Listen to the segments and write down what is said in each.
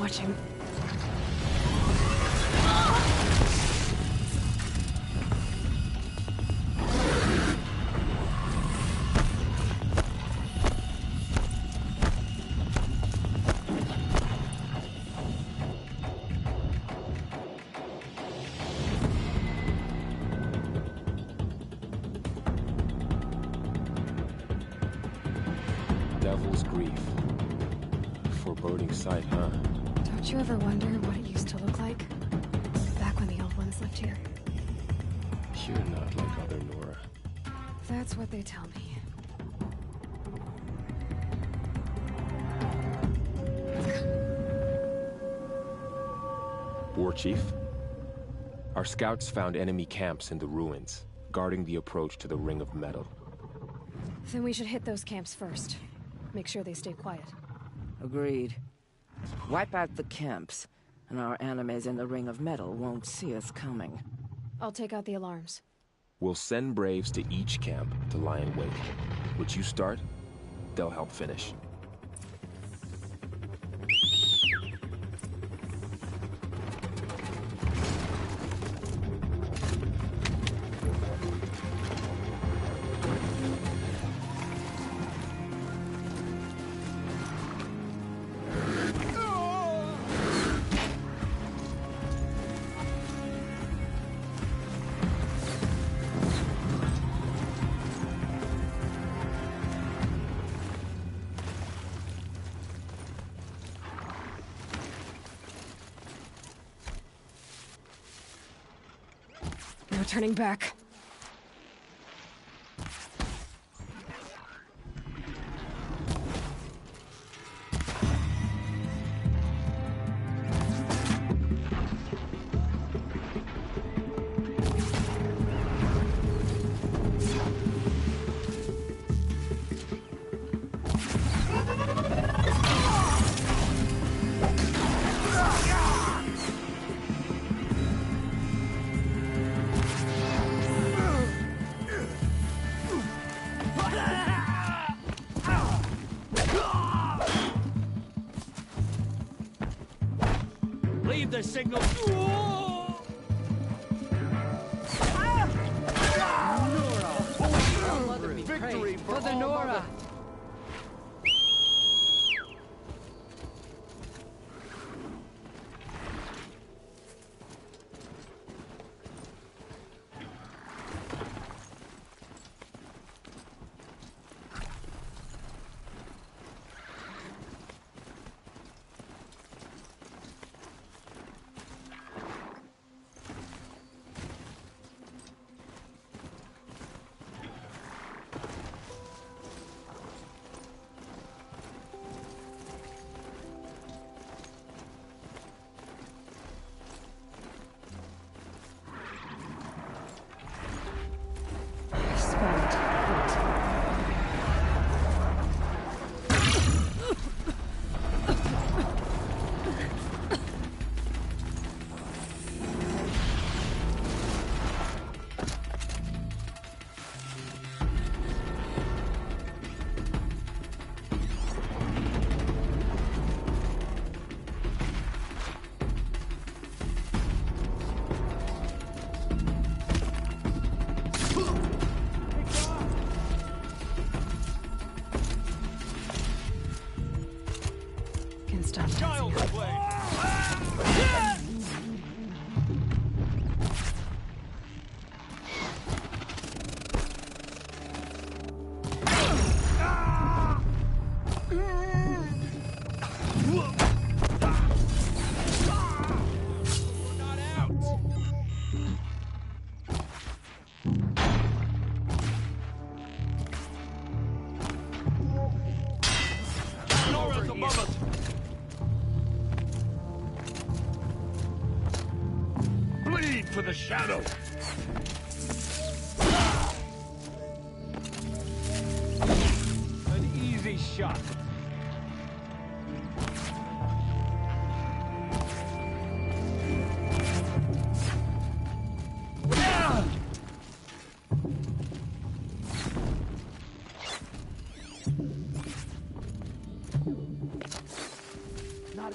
watching. Devil's Grief. Foreboding sight, huh? Don't you ever wonder what it used to look like? Back when the old ones lived here. You're not like other Nora. That's what they tell me. War Chief? Our scouts found enemy camps in the ruins, guarding the approach to the Ring of Metal. Then we should hit those camps first. Make sure they stay quiet. Agreed. Wipe out the camps, and our enemies in the Ring of Metal won't see us coming. I'll take out the alarms. We'll send Braves to each camp to lie in wait. Which you start, they'll help finish. No turning back. Leave the signal. Victory for the Nora! Stop Child's dancing. play. Not out. Nora's above us. Bleed for the shadow! An easy shot. Not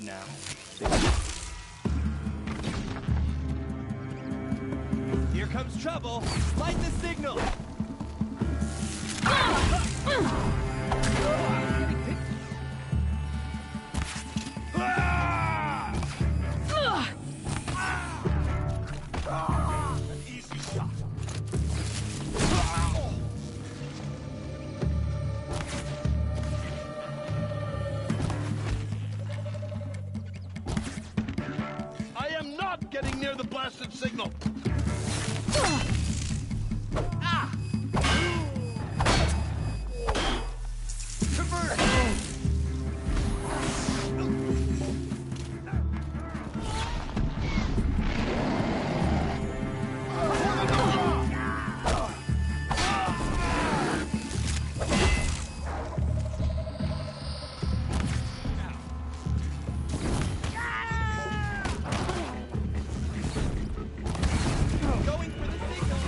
now. Here comes trouble. Light the signal. An easy shot. I am not getting near the blasted signal. Going for the signal.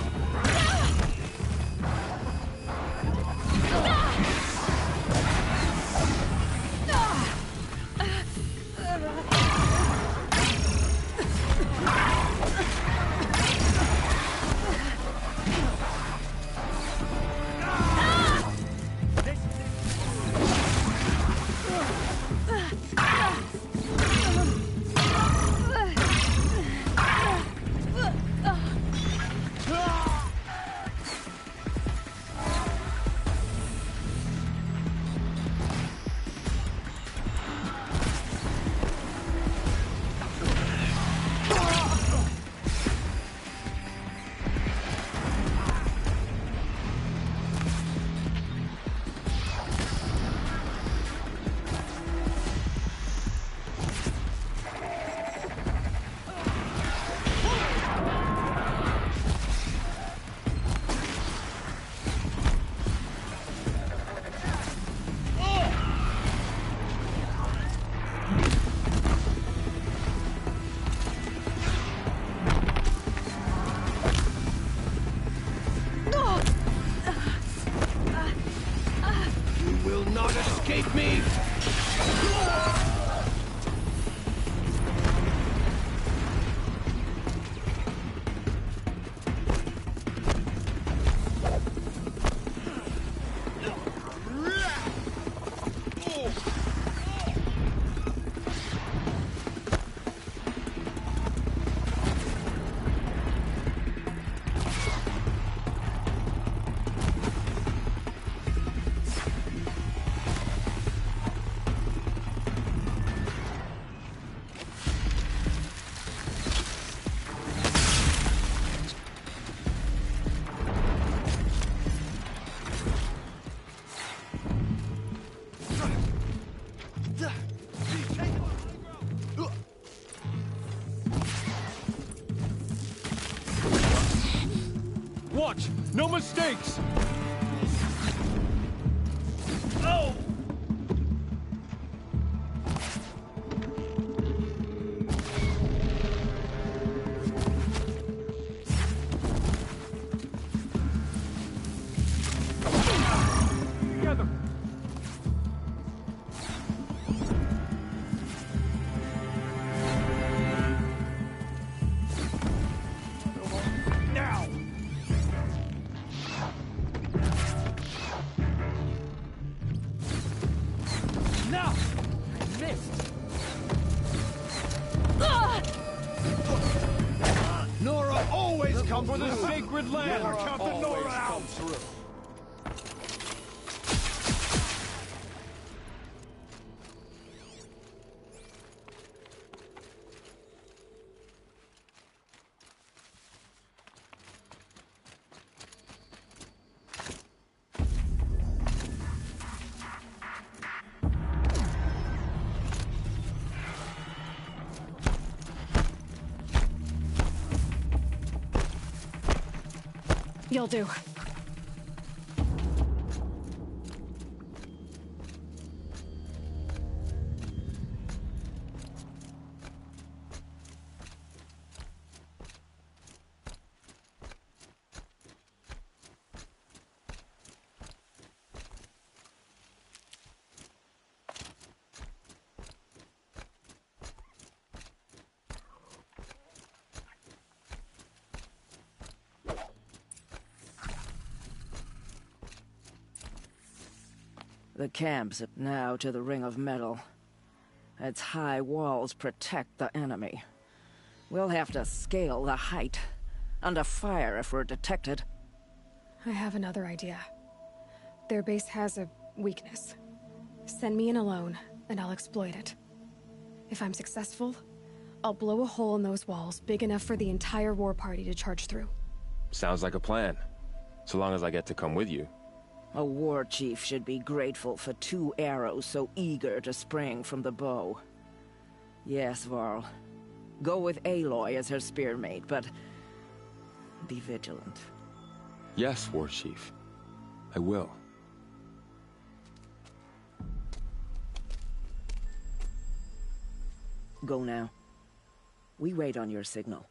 You will not escape me! Watch! No mistakes! Oh! Together! Now! Now! I missed. Nora always comes For the through. sacred land! Never count the Nora out. You'll do. The camps now to the ring of metal. Its high walls protect the enemy. We'll have to scale the height. Under fire if we're detected. I have another idea. Their base has a weakness. Send me in alone, and I'll exploit it. If I'm successful, I'll blow a hole in those walls big enough for the entire war party to charge through. Sounds like a plan. So long as I get to come with you. A war chief should be grateful for 2 arrows so eager to spring from the bow. Yes, Varl. Go with Aloy as her spearmate, but be vigilant. Yes, War Chief. I will. Go now. We wait on your signal.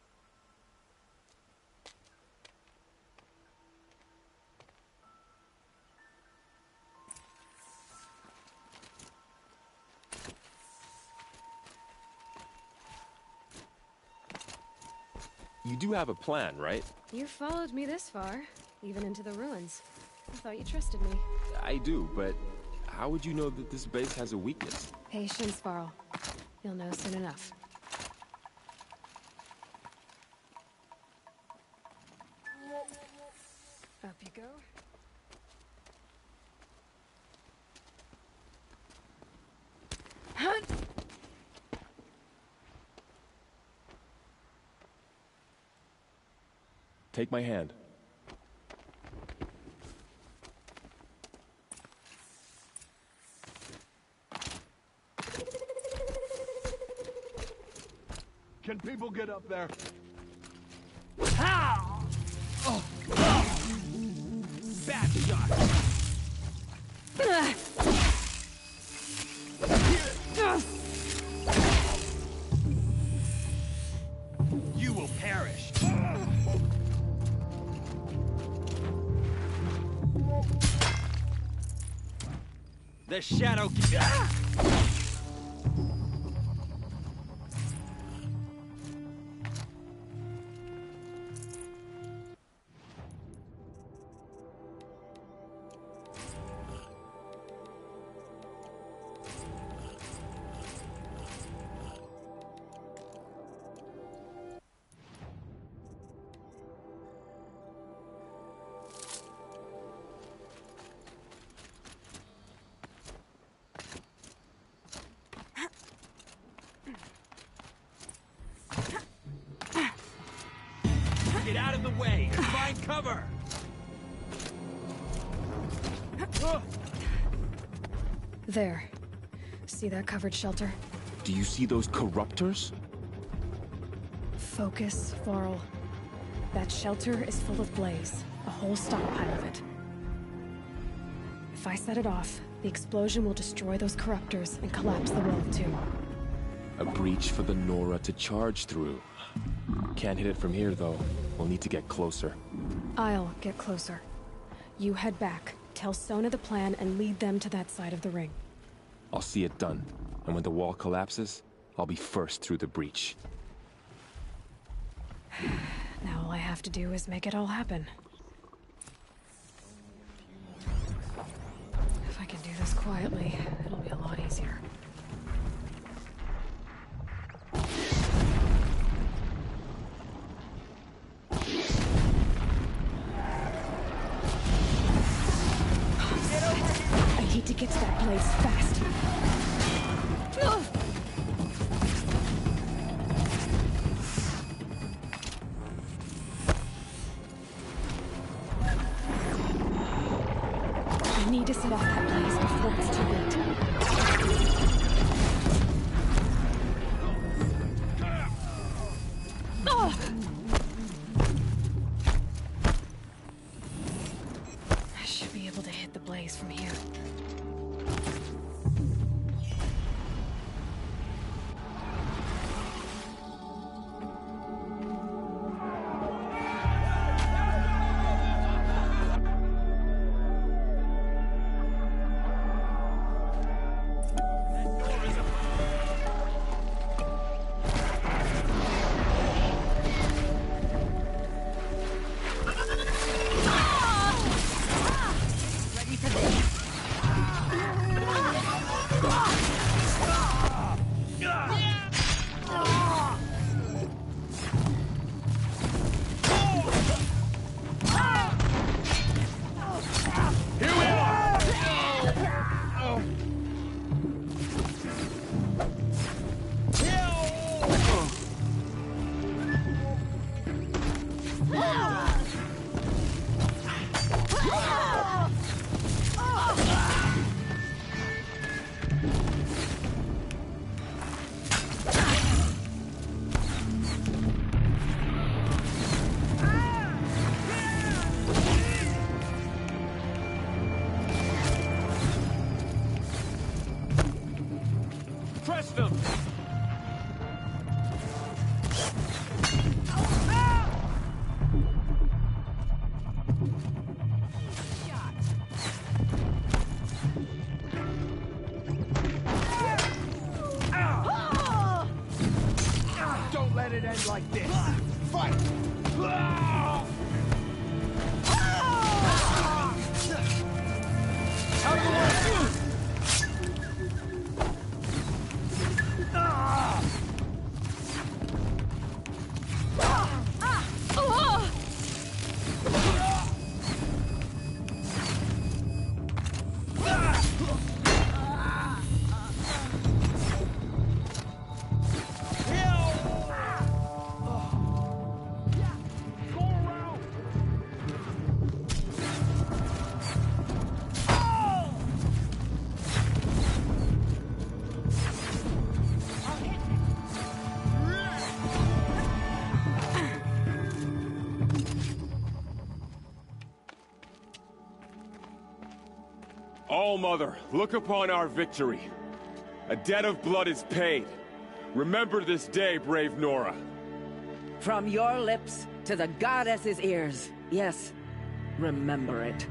You do have a plan, right? You followed me this far, even into the ruins. I thought you trusted me. I do, but how would you know that this base has a weakness? Patience, Varl. You'll know soon enough. Up you go. Take my hand. Can people get up there? Bad shot. You will perish. The shadow. Get out of the way and find cover! There. See that covered shelter? Do you see those corruptors? Focus, Varl. That shelter is full of blaze. A whole stockpile of it. If I set it off, the explosion will destroy those corruptors and collapse the wall too. A breach for the Nora to charge through. Can't hit it from here, though. We'll need to get closer. I'll get closer. You head back, tell Sona the plan, and lead them to that side of the ring. I'll see it done. And when the wall collapses, I'll be first through the breach. Now all I have to do is make it all happen. If I can do this quietly, it'll be a lot easier. I need to get to that place fast. I need to set off that blaze before it's too late. I should be able to hit the blaze from here. let it end like this. Fight! All-Mother, look upon our victory. A debt of blood is paid. Remember this day, brave Nora. From your lips to the goddess's ears. Yes, remember it.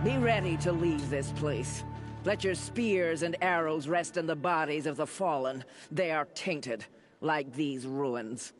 Be ready to leave this place. Let your spears and arrows rest in the bodies of the fallen. They are tainted, like these ruins.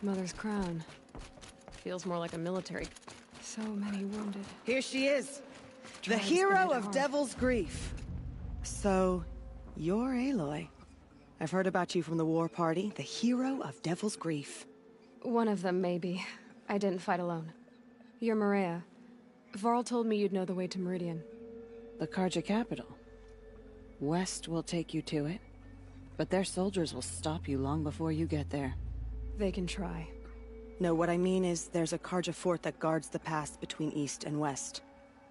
Mother's crown. Feels more like a military. So many wounded. Here she is. The Tribes hero been hit of hard. Devil's Grief. So, you're Aloy. I've heard about you from the war party, the hero of Devil's Grief. One of them, maybe. I didn't fight alone. You're Maria. Varl told me you'd know the way to Meridian. The Karja capital. West will take you to it, but their soldiers will stop you long before you get there. They can try. No, what I mean is there's a Karja fort that guards the pass between East and West.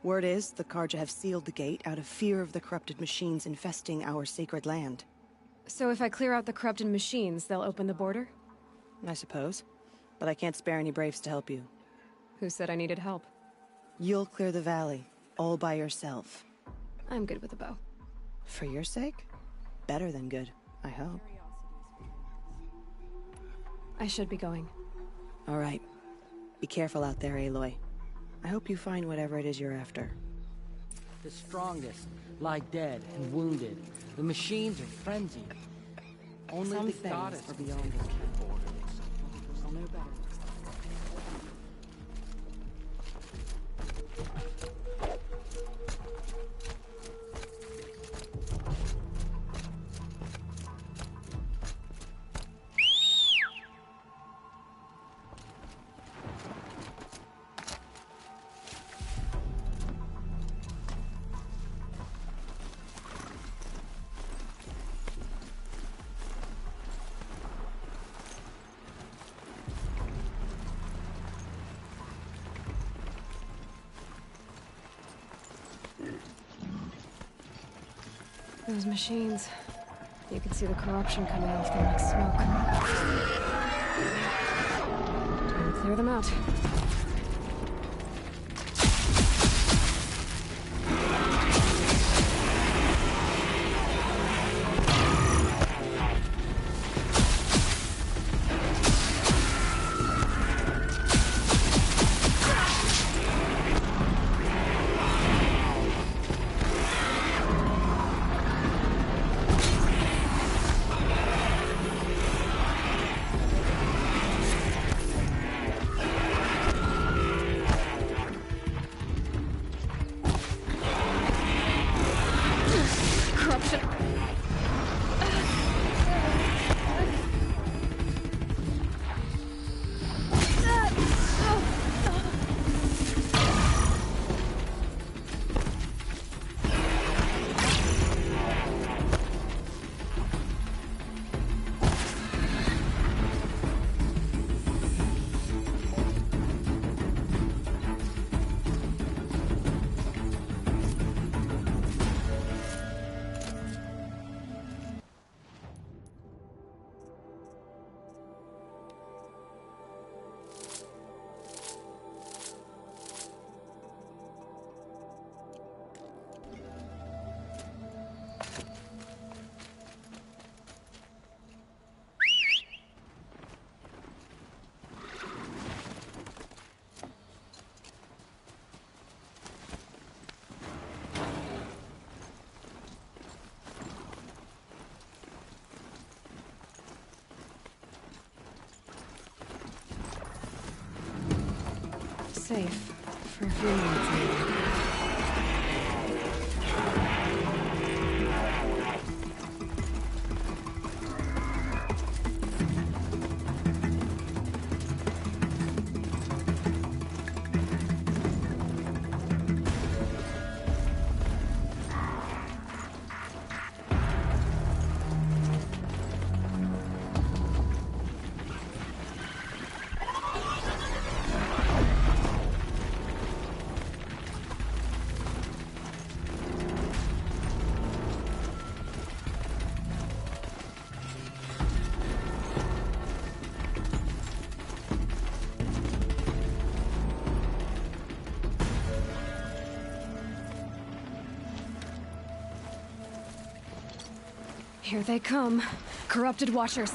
Word is, the Karja have sealed the gate out of fear of the corrupted machines infesting our sacred land. So if I clear out the corrupted machines, they'll open the border? I suppose. But I can't spare any braves to help you. Who said I needed help? You'll clear the valley, all by yourself. I'm good with a bow. For your sake? Better than good, I hope. I should be going. All right. Be careful out there, Aloy. I hope you find whatever it is you're after. The strongest lie dead and wounded. The machines are frenzied. Only Some the things goddess are beyond his control. I'll know better. Those machines. You can see the corruption coming off them like smoke. Time to clear them out. Safe for a few minutes anyway. Here they come. Corrupted Watchers.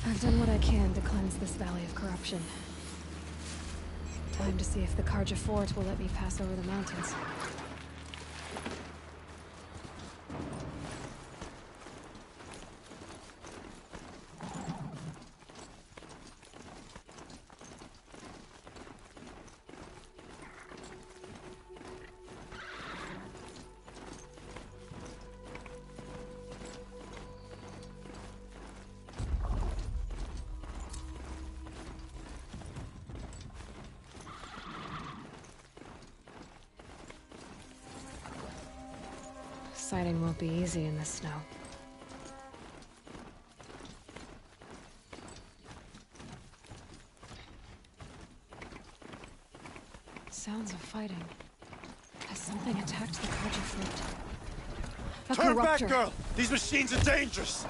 I've done what I can to cleanse this valley of corruption. Time to see if the Karja Fort will let me pass over the mountains. Sighting won't be easy in the snow. Sounds of fighting. Has something attacked the Karja Fort? A Turn corruptor. back, girl! These machines are dangerous!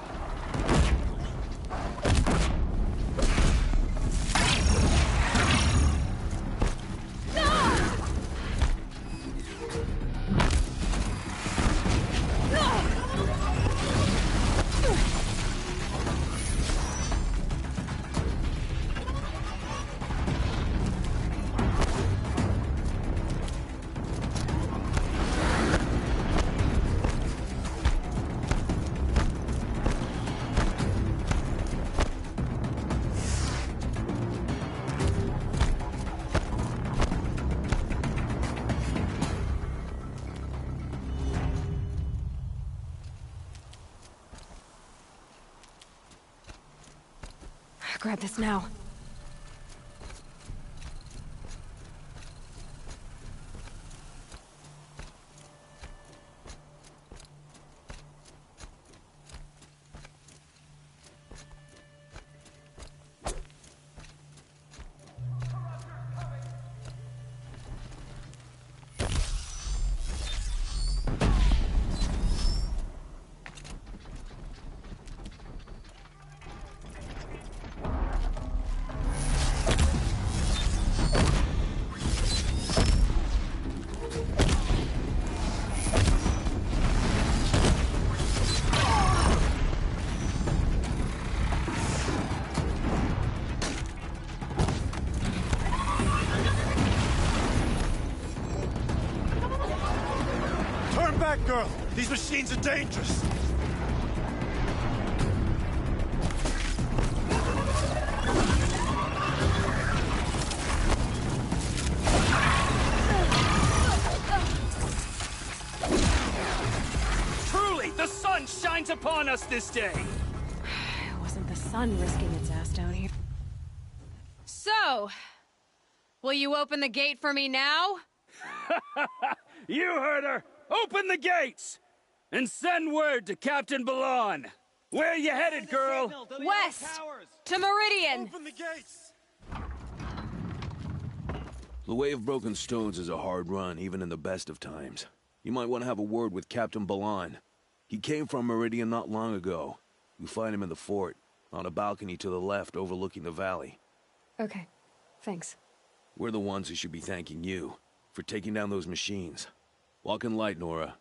Grab this now. Back, girl! These machines are dangerous! Truly, the sun shines upon us this day! It wasn't the sun risking its ass down here. So, will you open the gate for me now? You heard her! Open the gates! And send word to Captain Balon! Where you headed, girl? West! To Meridian! Open the gates! The Way of Broken Stones is a hard run, even in the best of times. You might want to have a word with Captain Balon. He came from Meridian not long ago. You find him in the fort, on a balcony to the left overlooking the valley. Okay, thanks. We're the ones who should be thanking you for taking down those machines. Walk in light, Nora.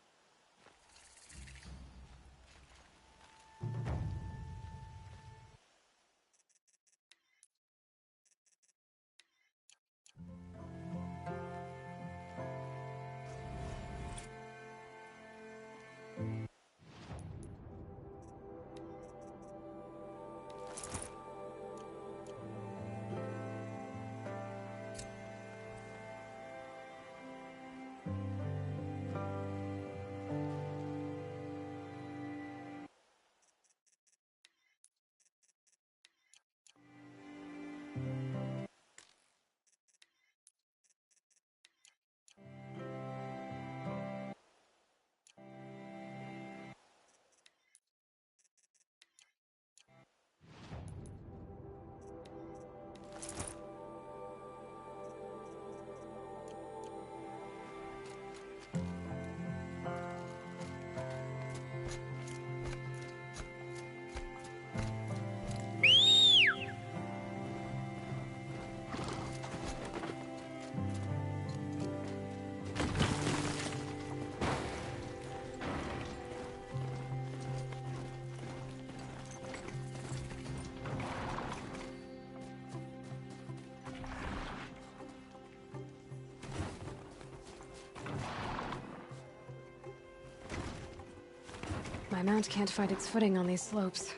My mount can't find its footing on these slopes.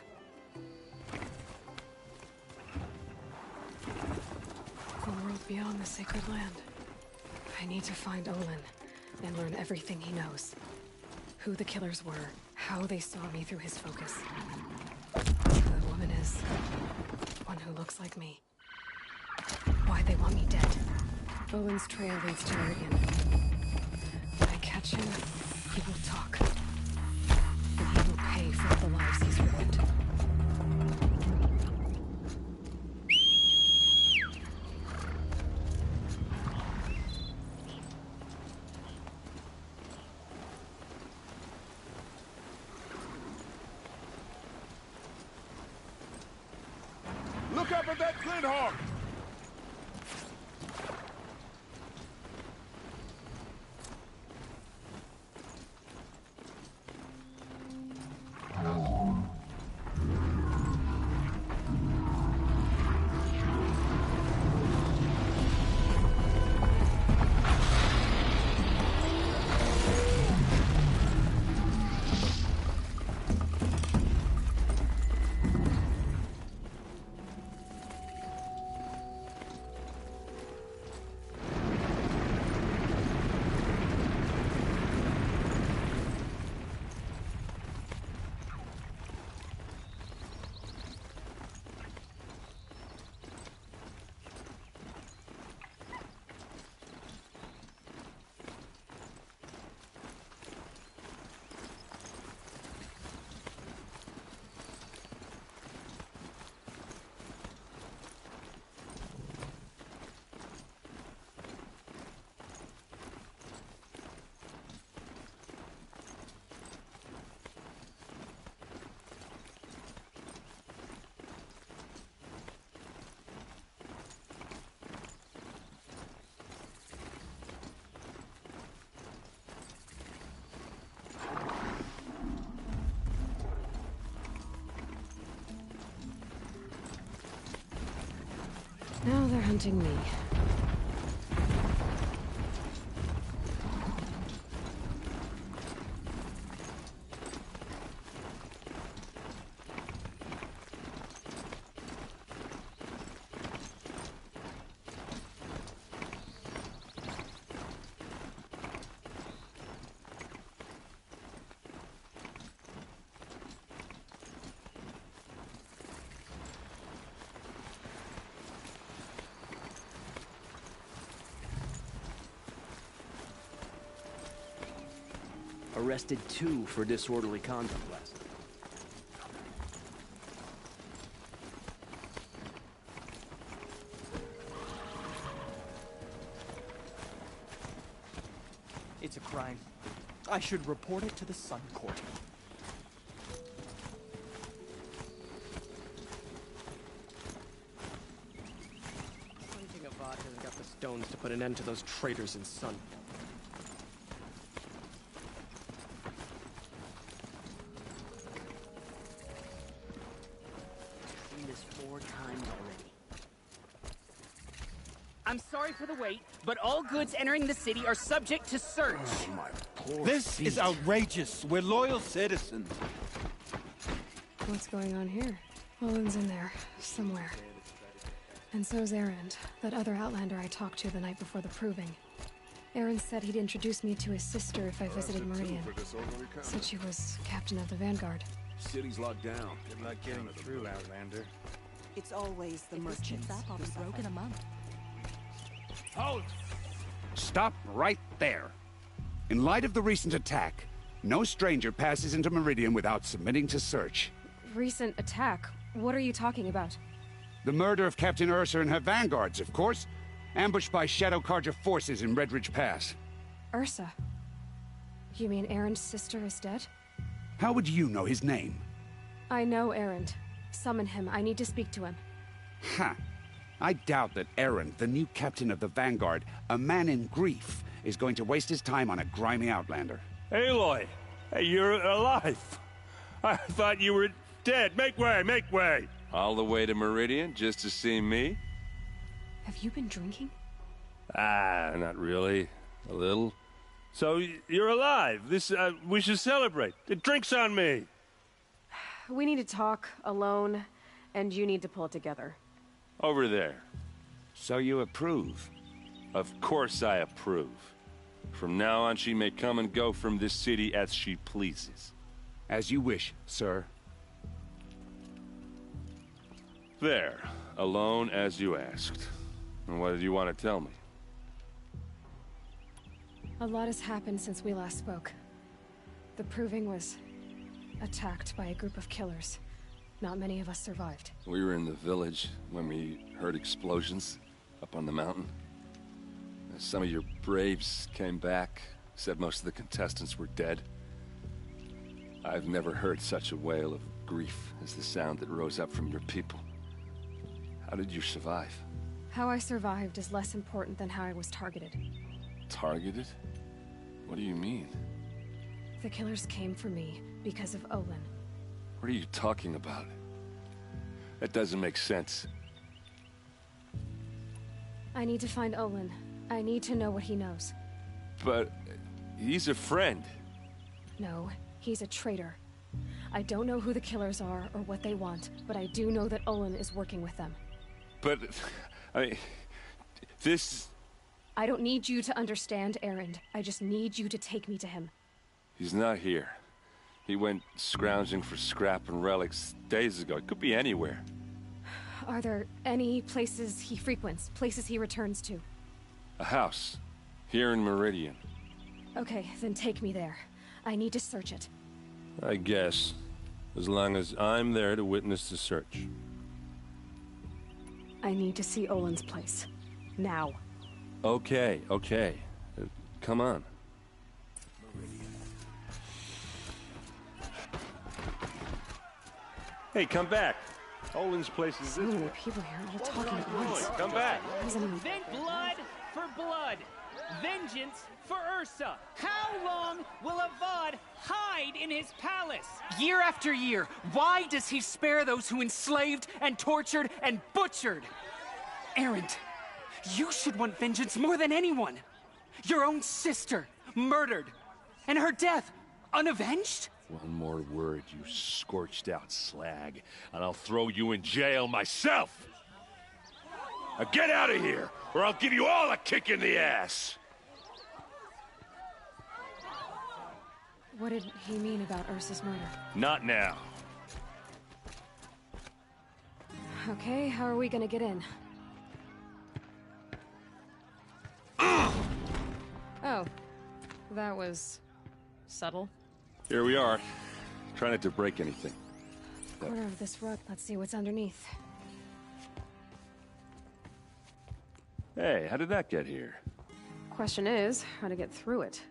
The world beyond the sacred land. I need to find Olin and learn everything he knows. Who the killers were, how they saw me through his focus. Who the woman is. One who looks like me. Why they want me dead. Olin's trail leads to Meridian. When I catch him, he will talk. And he will pay for all the lives he's ruined. Look up at that Flint Hawk! Now they're hunting me. Arrested 2 for disorderly conduct last night. It's a crime. I should report it to the Sun Court. Hunting Avad hasn't got the stones to put an end to those traitors in Sun. I'm sorry for the wait, but all goods entering the city are subject to search. Oh, my poor This is outrageous. We're loyal citizens. What's going on here? Olin's in there, somewhere. And so's Erend, that other Outlander I talked to the night before the proving. Erend said he'd introduce me to his sister if I visited Meridian. Said she was captain of the Vanguard. City's locked down. Good luck getting through, Outlander. It's always the merchants. I'll be broke in a month. Halt! Stop right there. In light of the recent attack, no stranger passes into Meridian without submitting to search. Recent attack? What are you talking about? The murder of Captain Ursa and her vanguards, of course. Ambushed by Shadow Carja forces in Redridge Pass. Ursa? You mean Erend's sister is dead? How would you know his name? I know Erend. Summon him. I need to speak to him. Ha! I doubt that Erend, the new captain of the Vanguard, a man in grief, is going to waste his time on a grimy outlander. Aloy! Hey, you're alive! I thought you were dead. Make way, make way! All the way to Meridian just to see me? Have you been drinking? Ah, not really. A little. So, you're alive. We should celebrate. The drink's on me. We need to talk, alone, and you need to pull it together. Over there. So you approve? Of course I approve. From now on, she may come and go from this city as she pleases. As you wish, sir. There. Alone as you asked. And what did you want to tell me? A lot has happened since we last spoke. The Proving was attacked by a group of killers. Not many of us survived. We were in the village when we heard explosions up on the mountain. Some of your braves came back, said most of the contestants were dead. I've never heard such a wail of grief as the sound that rose up from your people. How did you survive? How I survived is less important than how I was targeted. Targeted? What do you mean? The killers came for me because of Olin. What are you talking about? That doesn't make sense. I need to find Olin. I need to know what he knows. But he's a friend. No, he's a traitor. I don't know who the killers are or what they want, but I do know that Olin is working with them. But, I mean, this... I don't need you to understand, Erend. I just need you to take me to him. He's not here. He went scrounging for scrap and relics days ago. It could be anywhere. Are there any places he frequents? Places he returns to? A house. Here in Meridian. Okay, then take me there. I need to search it. I guess. As long as I'm there to witness the search. I need to see Olin's place. Now. Okay, okay. Come on. Hey, come back. Olin's place is so many people here all talking at once. Come back. Blood for blood. Vengeance for Ursa. How long will Avad hide in his palace? Year after year, why does he spare those who enslaved and tortured and butchered? Erend, you should want vengeance more than anyone. Your own sister, murdered. And her death, unavenged? One more word, you scorched-out slag, and I'll throw you in jail myself! Now get out of here, or I'll give you all a kick in the ass! What did he mean about Ursa's murder? Not now. Okay, how are we gonna get in? Oh, that was subtle. Here we are. Try not to break anything. Corner of this rug. Let's see what's underneath. Hey, how did that get here? Question is, how to get through it.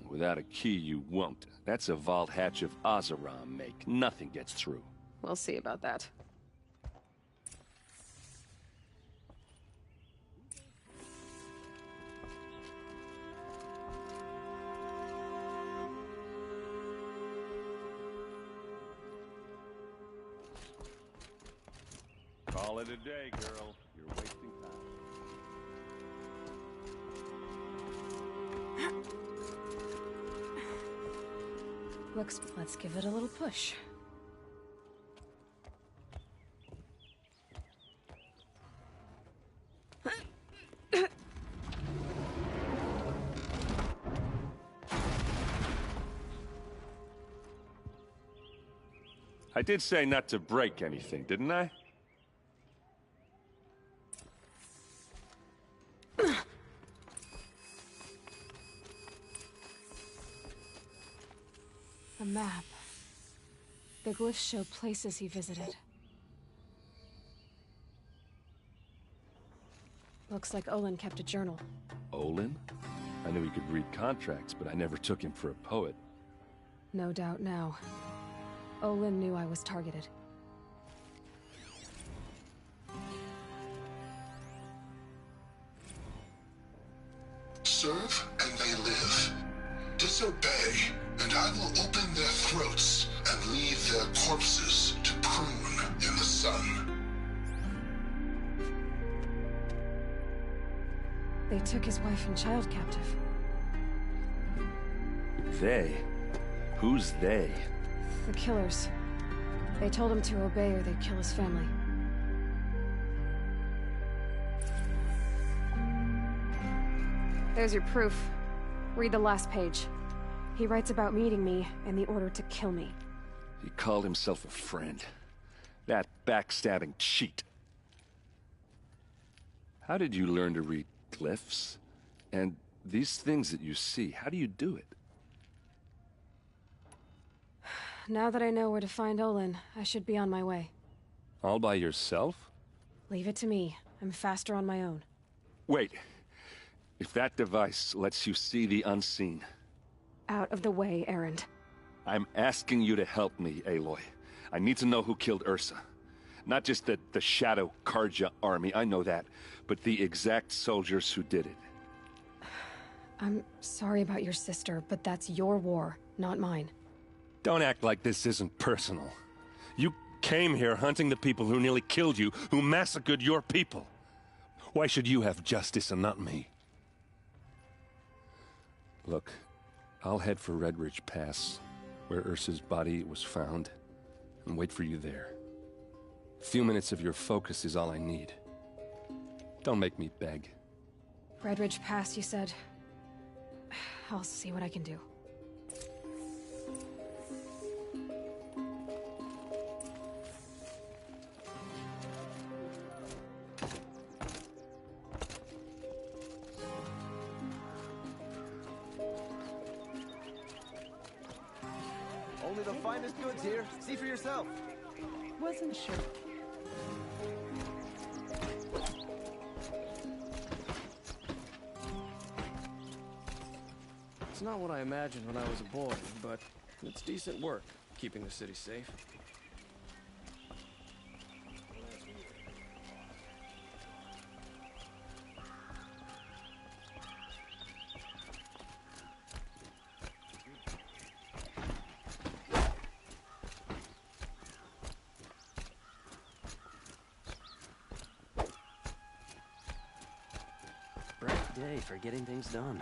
Without a key, you won't. That's a vault hatch of Oseram make. Nothing gets through. We'll see about that. Call it a day, girl. You're wasting time. Let's give it a little push. I did say not to break anything, didn't I? A map. The glyphs show places he visited. Looks like Olin kept a journal. Olin? I knew he could read contracts, but I never took him for a poet. No doubt now. Olin knew I was targeted. Serve and they live. Disobey, and I will open their throats and leave their corpses to prune in the sun. They took his wife and child captive. They? Who's they? The killers. They told him to obey or they'd kill his family. There's your proof. Read the last page. He writes about meeting me and the order to kill me. He called himself a friend. That backstabbing cheat. How did you learn to read glyphs? And these things that you see, how do you do it? Now that I know where to find Olin, I should be on my way. All by yourself? Leave it to me. I'm faster on my own. Wait. If that device lets you see the unseen... Out of the way, Erend. I'm asking you to help me, Aloy. I need to know who killed Ursa. Not just the Shadow Karja army, I know that, but the exact soldiers who did it. I'm sorry about your sister, but that's your war, not mine. Don't act like this isn't personal. You came here hunting the people who nearly killed you, who massacred your people. Why should you have justice and not me? Look, I'll head for Red Ridge Pass, where Ursa's body was found, and wait for you there. A few minutes of your focus is all I need. Don't make me beg. Red Ridge Pass, you said? I'll see what I can do. Only the finest goods here. See for yourself. Wasn't sure. It's not what I imagined when I was a boy, but it's decent work, keeping the city safe. day for getting things done.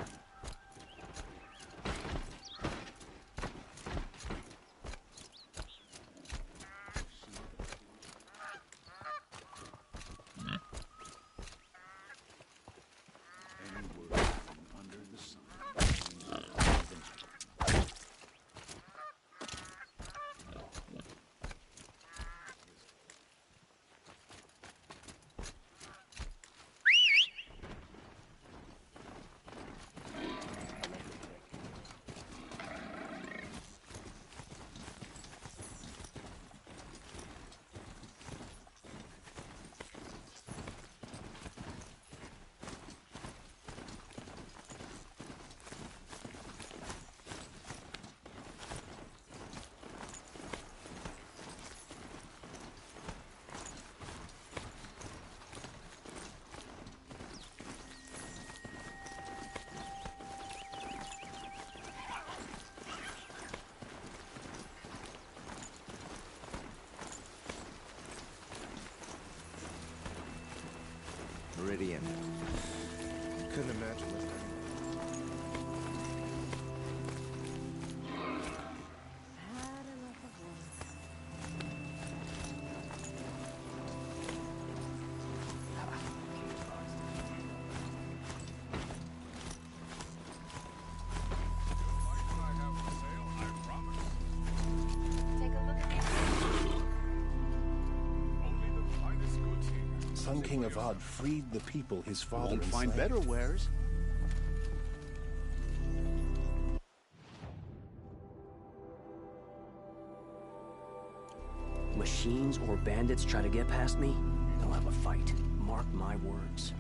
Meridian. Couldn't imagine it. Sun King Avad freed the people his father Won't find enslaved. better wares. Machines or bandits try to get past me, they'll have a fight. Mark my words.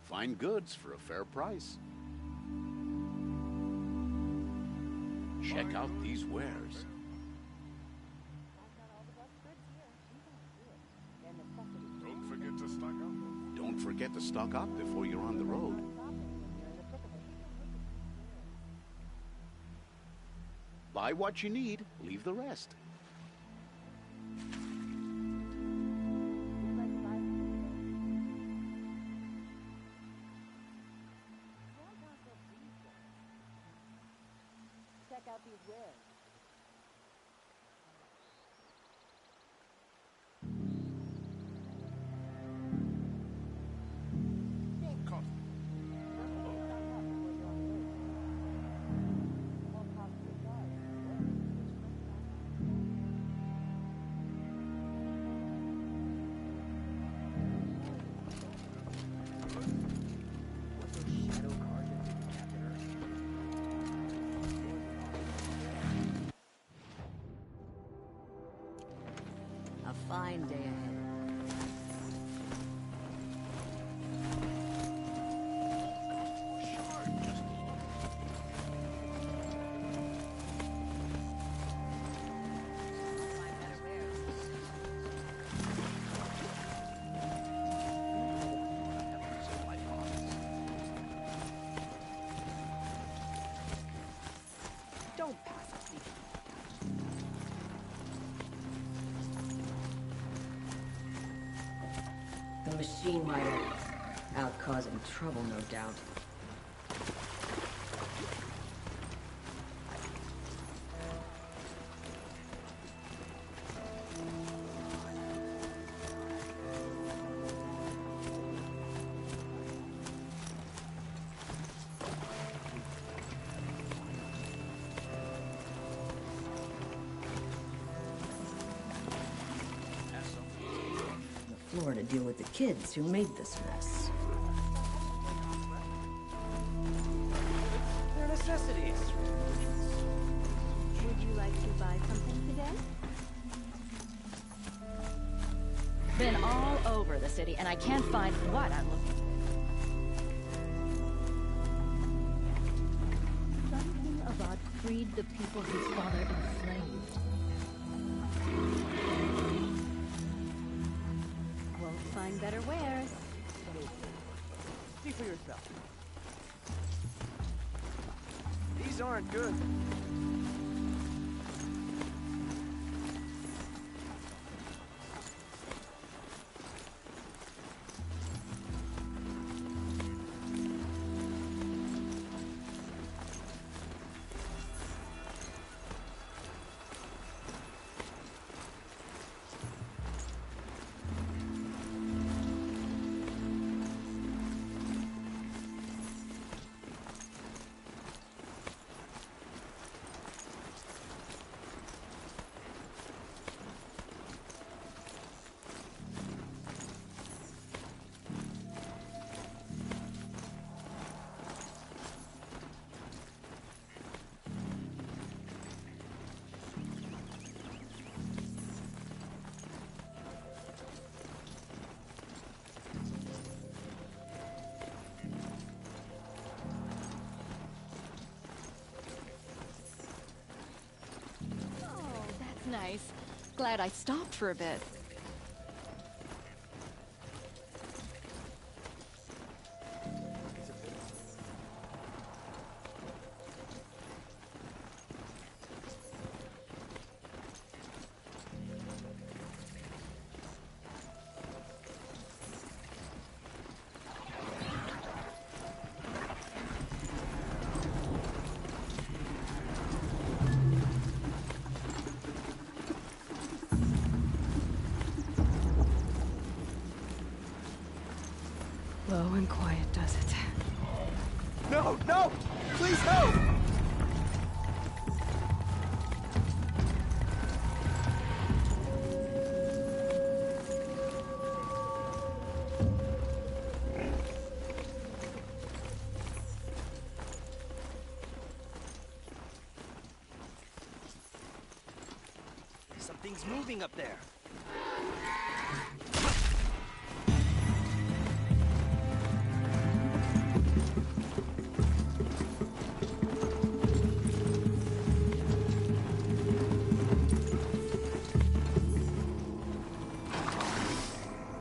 Fine goods for a fair price. Check out these wares. Don't forget to stock up. Don't forget to stock up before you're on the road. Buy what you need, leave the rest. Check out these wares. A fine day ahead. Don't pass me. The machine might out causing trouble, no doubt. The floor to deal with the kids who made this mess. They're necessities. Would you like to buy something today? Been all over the city, and I can't find what I'm looking for. Something about freed the people his father enslaved. Won't find better wares. See for yourself. These aren't good. Nice. Glad I stopped for a bit. Low and quiet does it. No, no! Please help! Something's moving up there.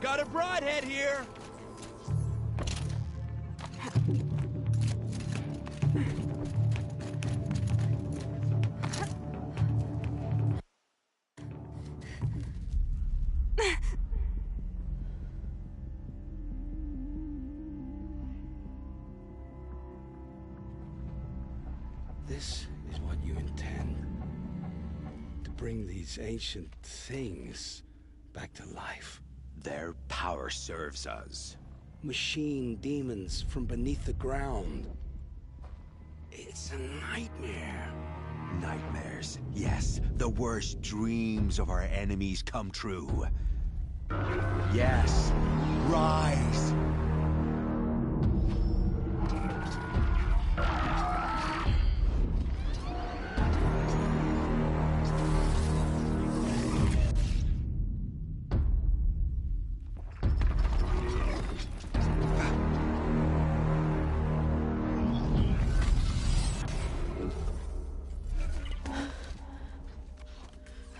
Got a broadhead here! This is what you intend. To bring these ancient things back to life. Their power serves us. Machine demons from beneath the ground. It's a nightmare. Nightmares. Yes, the worst dreams of our enemies come true. Yes, rise!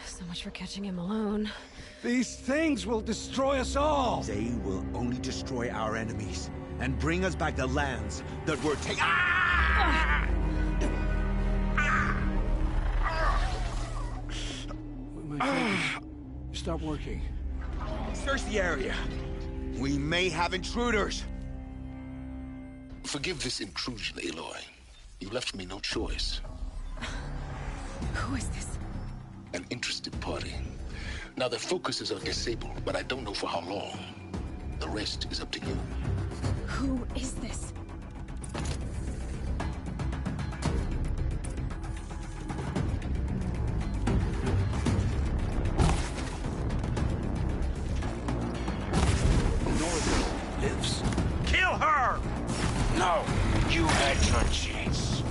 So much for catching him alone. These things will destroy us all! They will only destroy our enemies and bring us back the lands that were taken. My fingers stop working. Search the area. We may have intruders. Forgive this intrusion, Aloy. You left me no choice. Who is this? An interested party. Now their focuses are disabled, but I don't know for how long. The rest is up to you. Who is this? Northern lives. Kill her! No, you had your chance.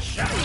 the shadow!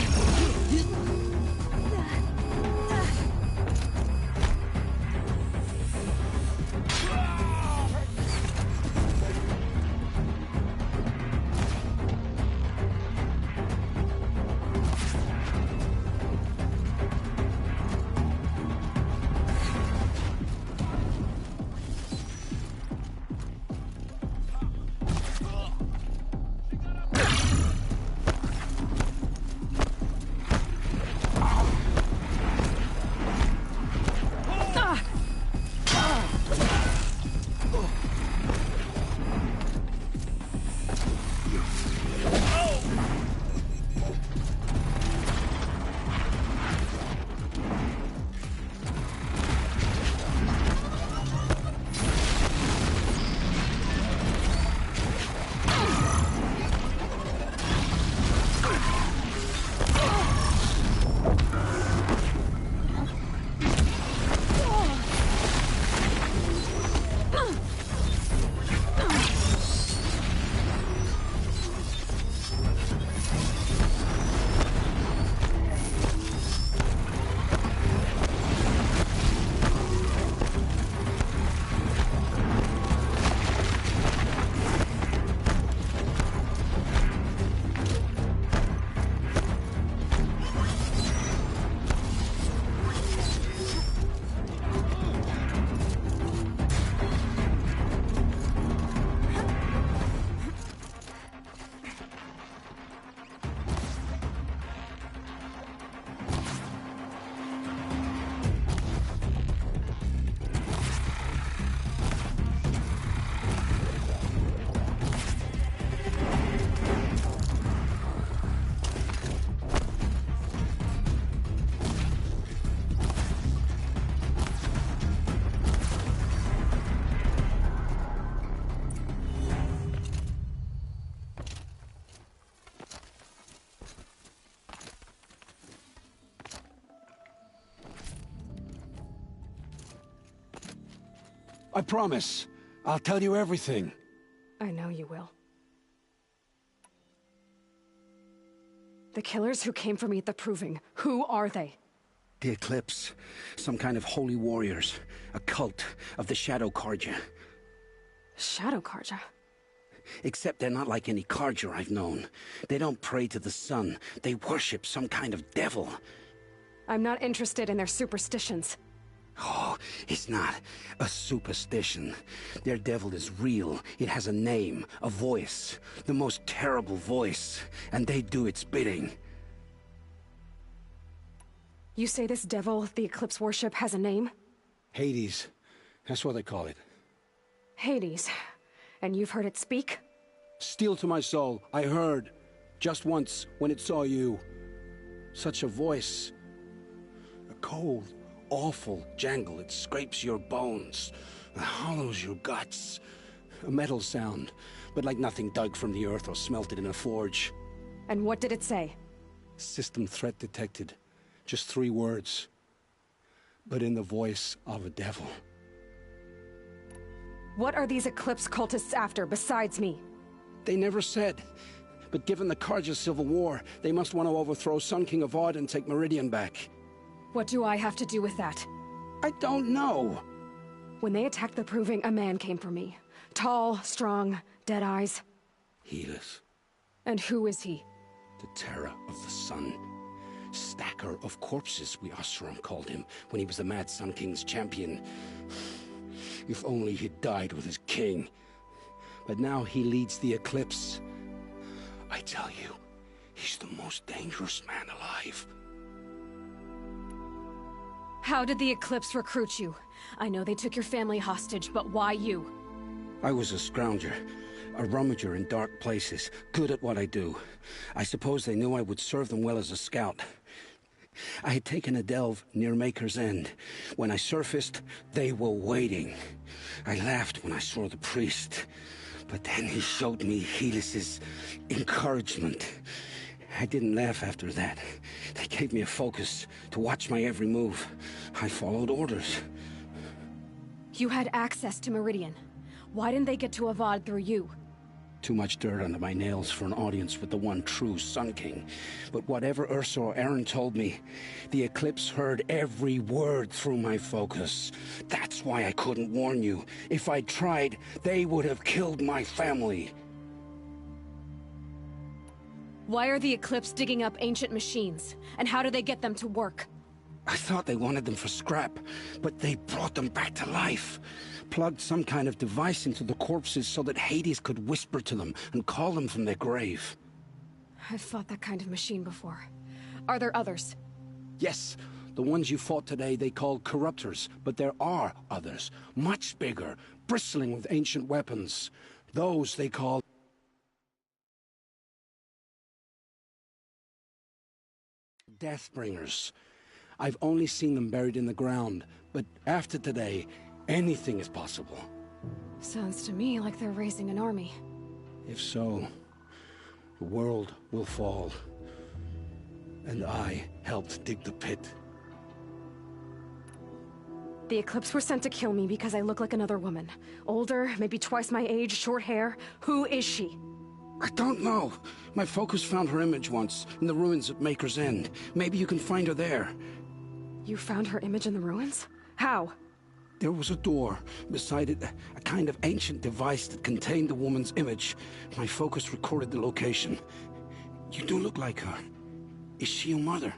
I promise. I'll tell you everything. I know you will. The killers who came for me at the Proving, who are they? The Eclipse. Some kind of holy warriors. A cult of the Shadow Carja. Shadow Carja? Except they're not like any Carja I've known. They don't pray to the sun. They worship some kind of devil. I'm not interested in their superstitions. Oh, it's not a superstition. Their devil is real. It has a name, a voice. The most terrible voice. And they do its bidding. You say this devil the Eclipse worship has a name? Hades. That's what they call it. Hades. And you've heard it speak? Steel to my soul, I heard. Just once, when it saw you. Such a voice. A cold, awful jangle. It scrapes your bones. It hollows your guts. A metal sound, but like nothing dug from the earth or smelted in a forge. And what did it say? System threat detected. Just 3 words. But in the voice of a devil. What are these Eclipse cultists after, besides me? They never said. But given the Carja civil war, they must want to overthrow Sun King Avad and take Meridian back. What do I have to do with that? I don't know. When they attacked the Proving, a man came for me. Tall, strong, dead eyes. Helis. And who is he? The terror of the sun. Stacker of corpses, we Oseram called him, when he was the Mad Sun King's champion. If only he'd died with his king. But now he leads the Eclipse. I tell you, he's the most dangerous man alive. How did the Eclipse recruit you? I know they took your family hostage, but why you? I was a scrounger, a rummager in dark places, good at what I do. I suppose they knew I would serve them well as a scout. I had taken a delve near Maker's End. When I surfaced, they were waiting. I laughed when I saw the priest, but then he showed me Helis's encouragement. I didn't laugh after that. They gave me a focus to watch my every move. I followed orders. You had access to Meridian. Why didn't they get to Avad through you? Too much dirt under my nails for an audience with the one true Sun King. But whatever Ursa or Aaron told me, the Eclipse heard every word through my focus. That's why I couldn't warn you. If I'd tried, they would have killed my family. Why are the Eclipse digging up ancient machines? And how do they get them to work? I thought they wanted them for scrap, but they brought them back to life. Plugged some kind of device into the corpses so that Hades could whisper to them and call them from their grave. I've fought that kind of machine before. Are there others? Yes, the ones you fought today they called corruptors, but there are others, much bigger, bristling with ancient weapons. Those they call Deathbringers. I've only seen them buried in the ground, but after today, anything is possible. Sounds to me like they're raising an army. If so, the world will fall. And I helped dig the pit. The Eclipse were sent to kill me because I look like another woman. Older, maybe twice my age, short hair. Who is she? I don't know. My focus found her image once, in the ruins at Maker's End. Maybe you can find her there. You found her image in the ruins? How? There was a door. Beside it, a kind of ancient device that contained the woman's image. My focus recorded the location. You do look like her. Is she your mother?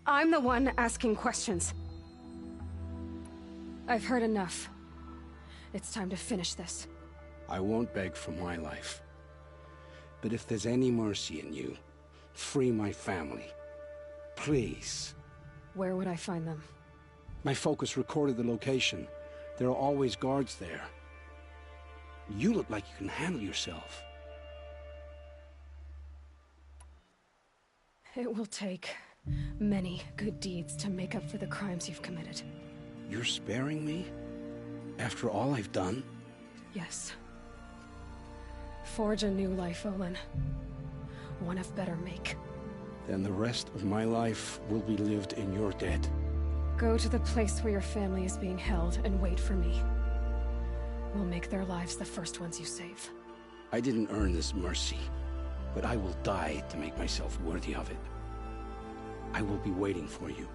I'm the one asking questions. I've heard enough. It's time to finish this. I won't beg for my life. But if there's any mercy in you, free my family. Please. Where would I find them? My focus recorded the location. There are always guards there. You look like you can handle yourself. It will take many good deeds to make up for the crimes you've committed. You're sparing me? After all I've done? Yes. Forge a new life, Olin. One of better make. Then the rest of my life will be lived in your debt. Go to the place where your family is being held and wait for me. We'll make their lives the first ones you save. I didn't earn this mercy, but I will die to make myself worthy of it. I will be waiting for you.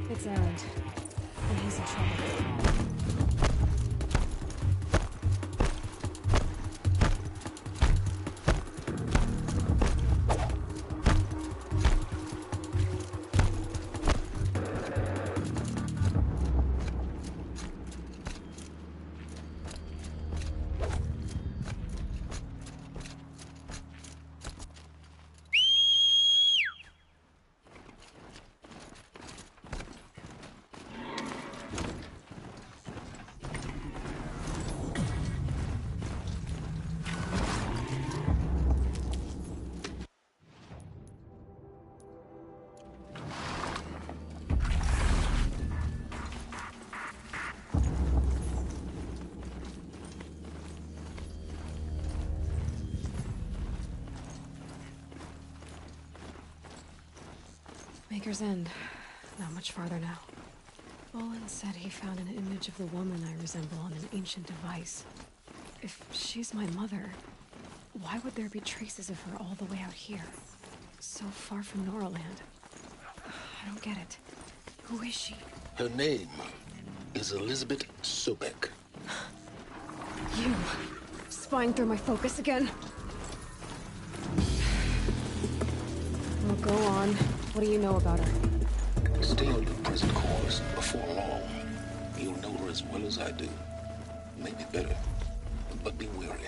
It's Erend, and he's in trouble. Maker's End. Not much farther now. Bolin said he found an image of the woman I resemble on an ancient device. If she's my mother, why would there be traces of her all the way out here? So far from Noraland. I don't get it. Who is she? Her name is Elizabeth Sobek. You! Spying through my focus again? Well, go on. What do you know about her? Stay on your present course. Before long, you'll know her as well as I do. Maybe better. But be wary.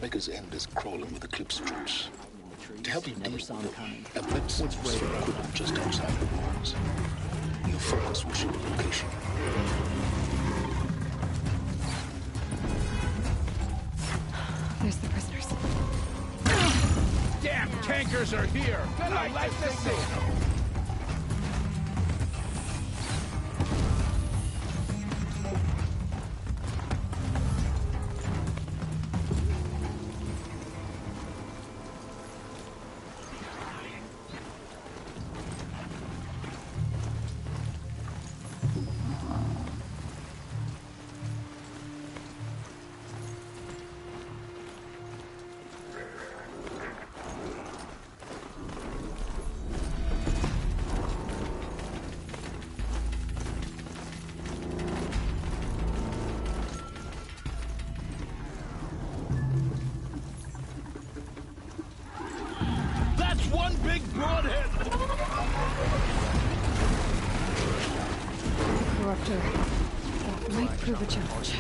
Maker's End is crawling with Eclipse troops. To help you deal with them, Eclipse is equipped just outside the walls. Your focus will show the location. There's the prisoners. Damn tankers are here! Gonna light the signal! One big broadhead! Corruptor. That might prove a challenge.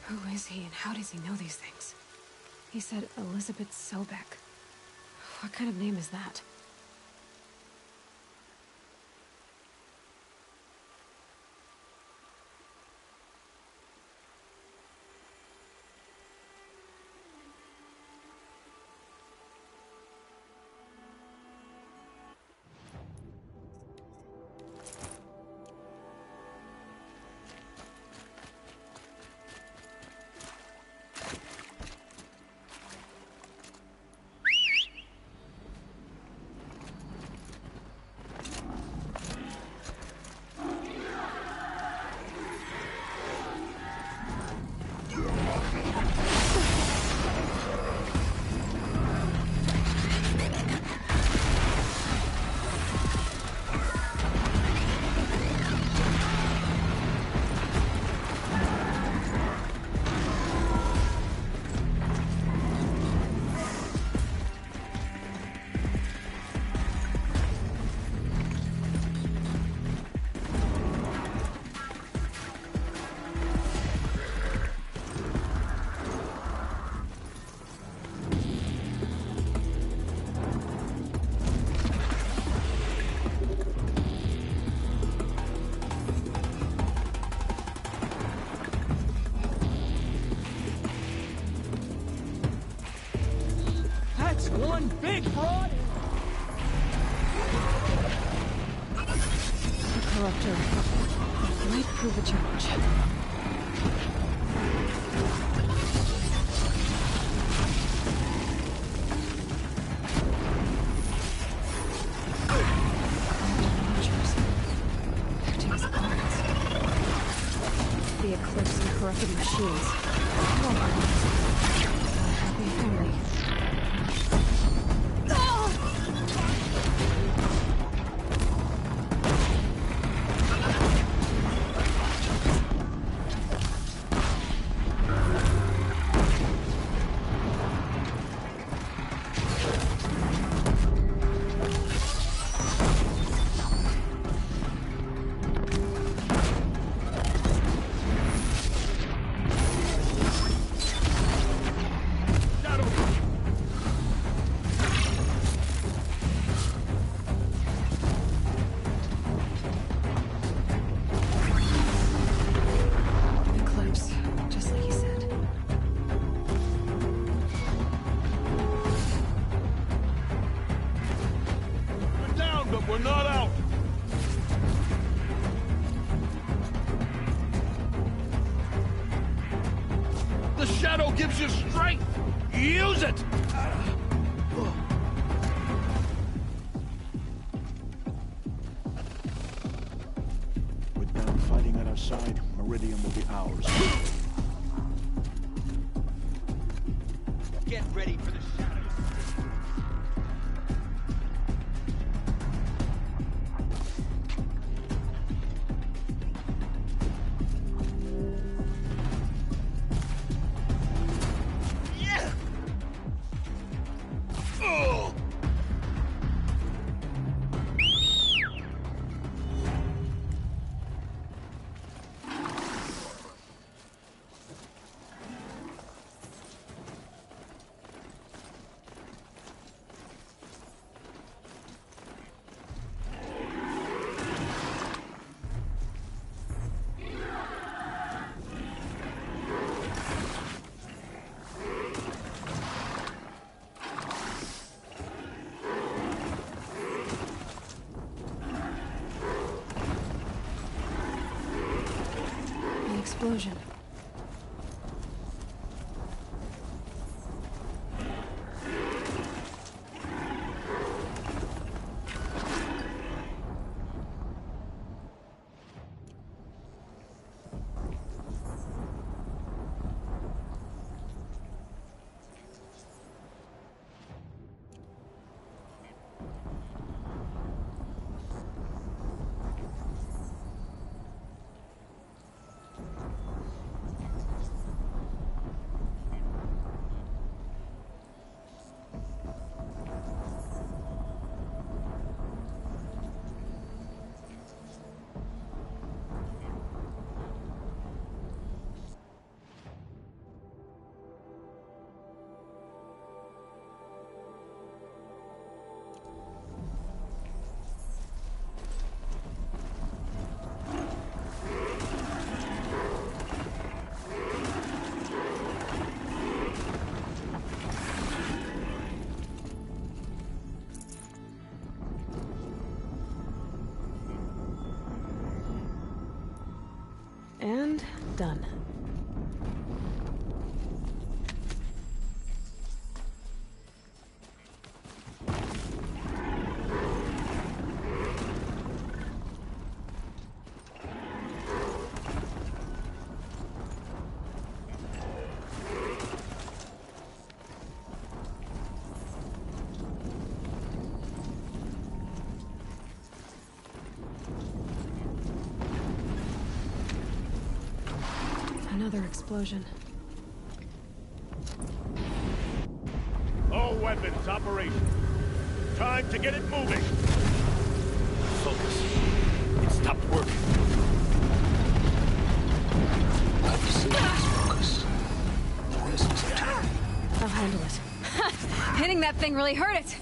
Who is he and how does he know these things? He said Elizabeth Sobek. What kind of name is that? One big broad. The Corruptor. Might prove a challenge. Eclipse and corrupted machines. Oh, happy family. We're not out! The shadow gives you strength! Use it! With them fighting at our side, Meridian will be ours. Get ready for the shadow. Explosion. And done. Another explosion. All weapons operational. Time to get it moving. Focus. It stopped working. I'll be serious, focus. The rest is up to you. I'll handle it. Hitting that thing really hurt it.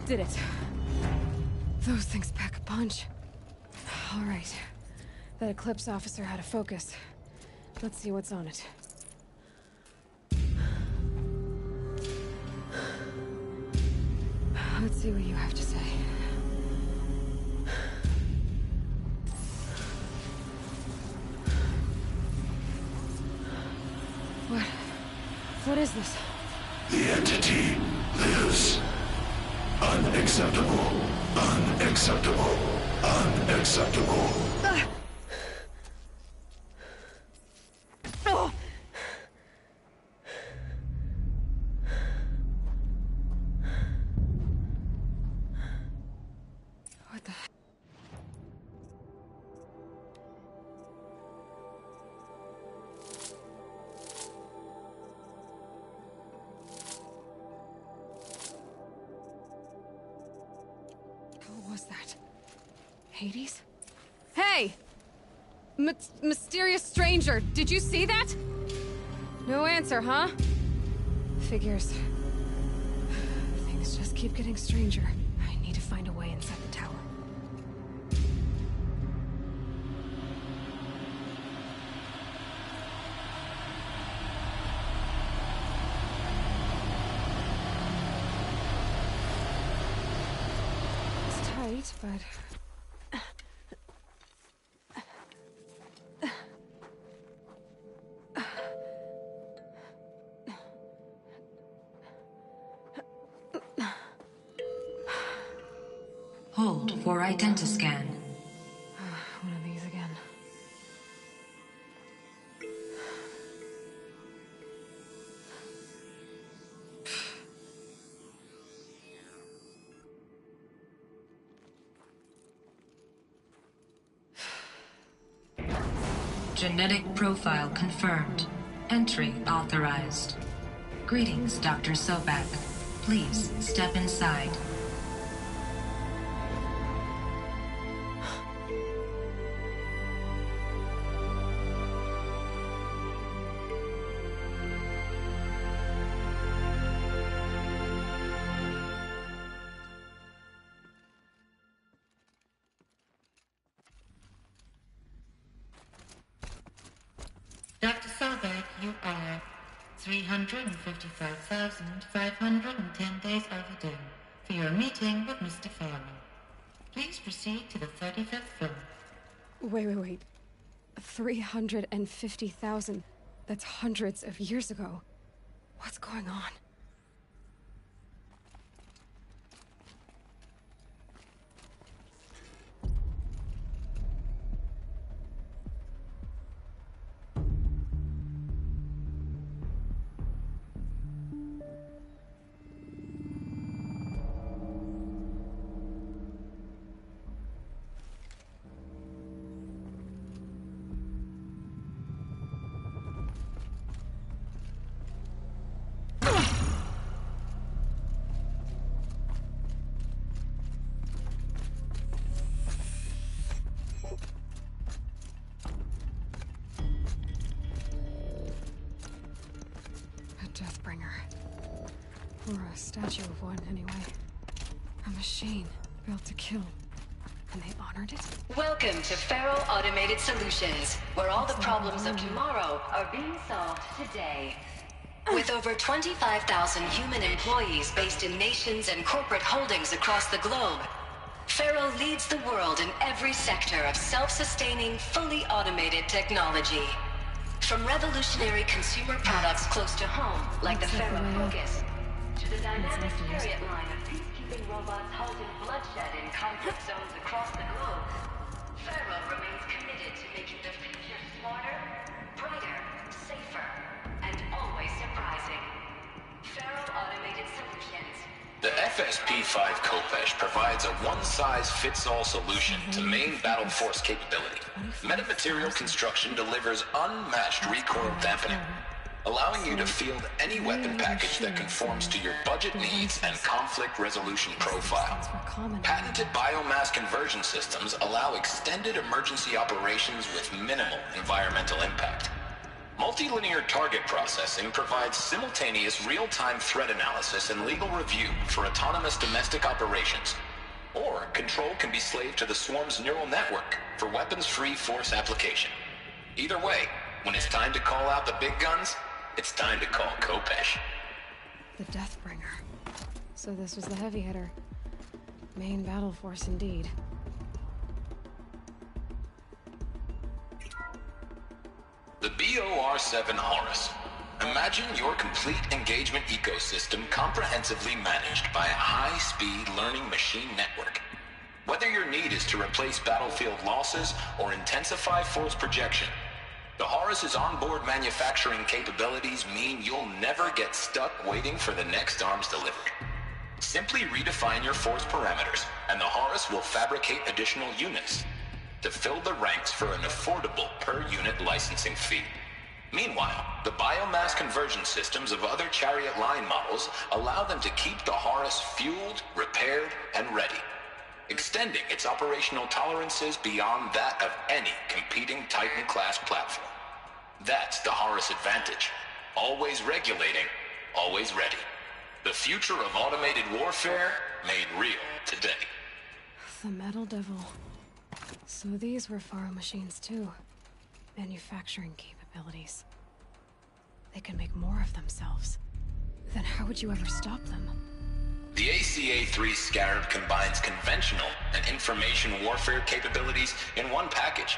Did it. Those things pack a punch. All right. That Eclipse officer had a focus. Let's see what's on it. Let's see what you have to say. What is this? The entity lives. Unacceptable. Unacceptable. Unacceptable. Oh. What the? What was that? Hades? Hey! Mysterious stranger, did you see that? No answer, huh? Figures. Things just keep getting stranger. I need to find a way inside the tower. It's tight, but... Hold for identiscan. One of these again. Genetic profile confirmed. Entry authorized. Greetings, Dr. Sobak. Please step inside. Dr. Sobak, you are 355,510 days overdue for your meeting with Mr. Farrell. Please proceed to the 35th floor. Wait. 350,000. That's hundreds of years ago. What's going on? Or a statue of one, anyway. A machine built to kill. And they honored it? Welcome to Feral Automated Solutions, where all the problems of tomorrow are being solved today. With over 25,000 human employees based in nations and corporate holdings across the globe, Feral leads the world in every sector of self-sustaining, fully automated technology. From revolutionary consumer products close to home, like the Feral Focus, to the dynamic chariot line of peacekeeping robots halting bloodshed in conflict zones across the globe, Feral remains committed to making the future smarter, brighter, safer, and always surprising. Feral Automated Solutions. The FSP-5 Khopesh provides a one-size-fits-all solution to main battle force capability. Metamaterial construction delivers unmatched recoil dampening, allowing you to field any weapon package that conforms to your budget needs and conflict resolution profile. Patented biomass conversion systems allow extended emergency operations with minimal environmental impact. Multilinear target processing provides simultaneous real-time threat analysis and legal review for autonomous domestic operations. Or control can be slaved to the swarm's neural network for weapons-free force application. Either way, when it's time to call out the big guns, it's time to call Kopesh. The Deathbringer. So this was the heavy hitter. Main battle force indeed. The BOR-7 Horus. Imagine your complete engagement ecosystem comprehensively managed by a high-speed learning machine network. Whether your need is to replace battlefield losses or intensify force projection, the Horus's onboard manufacturing capabilities mean you'll never get stuck waiting for the next arms delivery. Simply redefine your force parameters, and the Horus will fabricate additional units to fill the ranks for an affordable per-unit licensing fee. Meanwhile, the biomass conversion systems of other Chariot line models allow them to keep the Horus fueled, repaired, and ready, extending its operational tolerances beyond that of any competing Titan-class platform. That's the Horus advantage. Always regulating, always ready. The future of automated warfare made real today. The Metal Devil. So these were Faro machines too. Manufacturing capabilities. They can make more of themselves. Then how would you ever stop them? The ACA-3 Scarab combines conventional and information warfare capabilities in one package.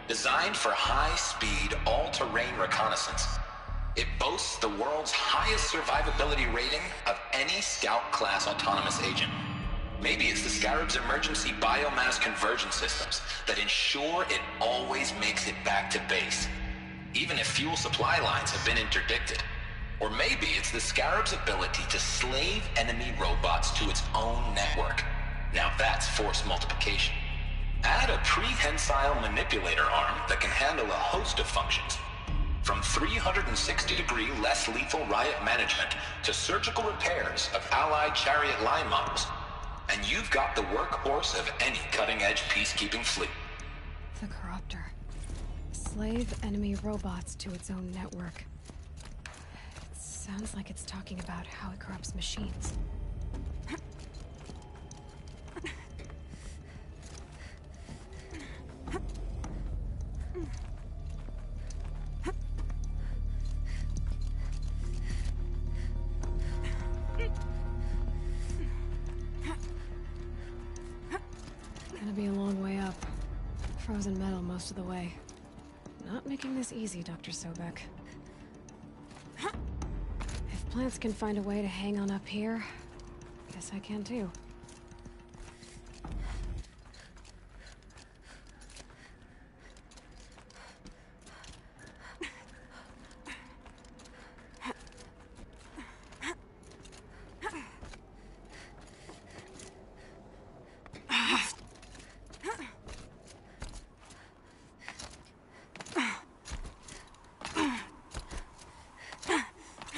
Designed for high-speed, all-terrain reconnaissance. It boasts the world's highest survivability rating of any Scout-class autonomous agent. Maybe it's the Scarab's emergency biomass conversion systems that ensure it always makes it back to base, even if fuel supply lines have been interdicted. Or maybe it's the Scarab's ability to slave enemy robots to its own network. Now that's force multiplication. Add a prehensile manipulator arm that can handle a host of functions, from 360-degree less lethal riot management to surgical repairs of allied Chariot line models. And you've got the workhorse of any cutting-edge peacekeeping fleet. The Corruptor. Slave enemy robots to its own network. It sounds like it's talking about how it corrupts machines. Gonna be a long way up. Frozen metal most of the way. Not making this easy, Dr. Sobek. If plants can find a way to hang on up here, guess I can too.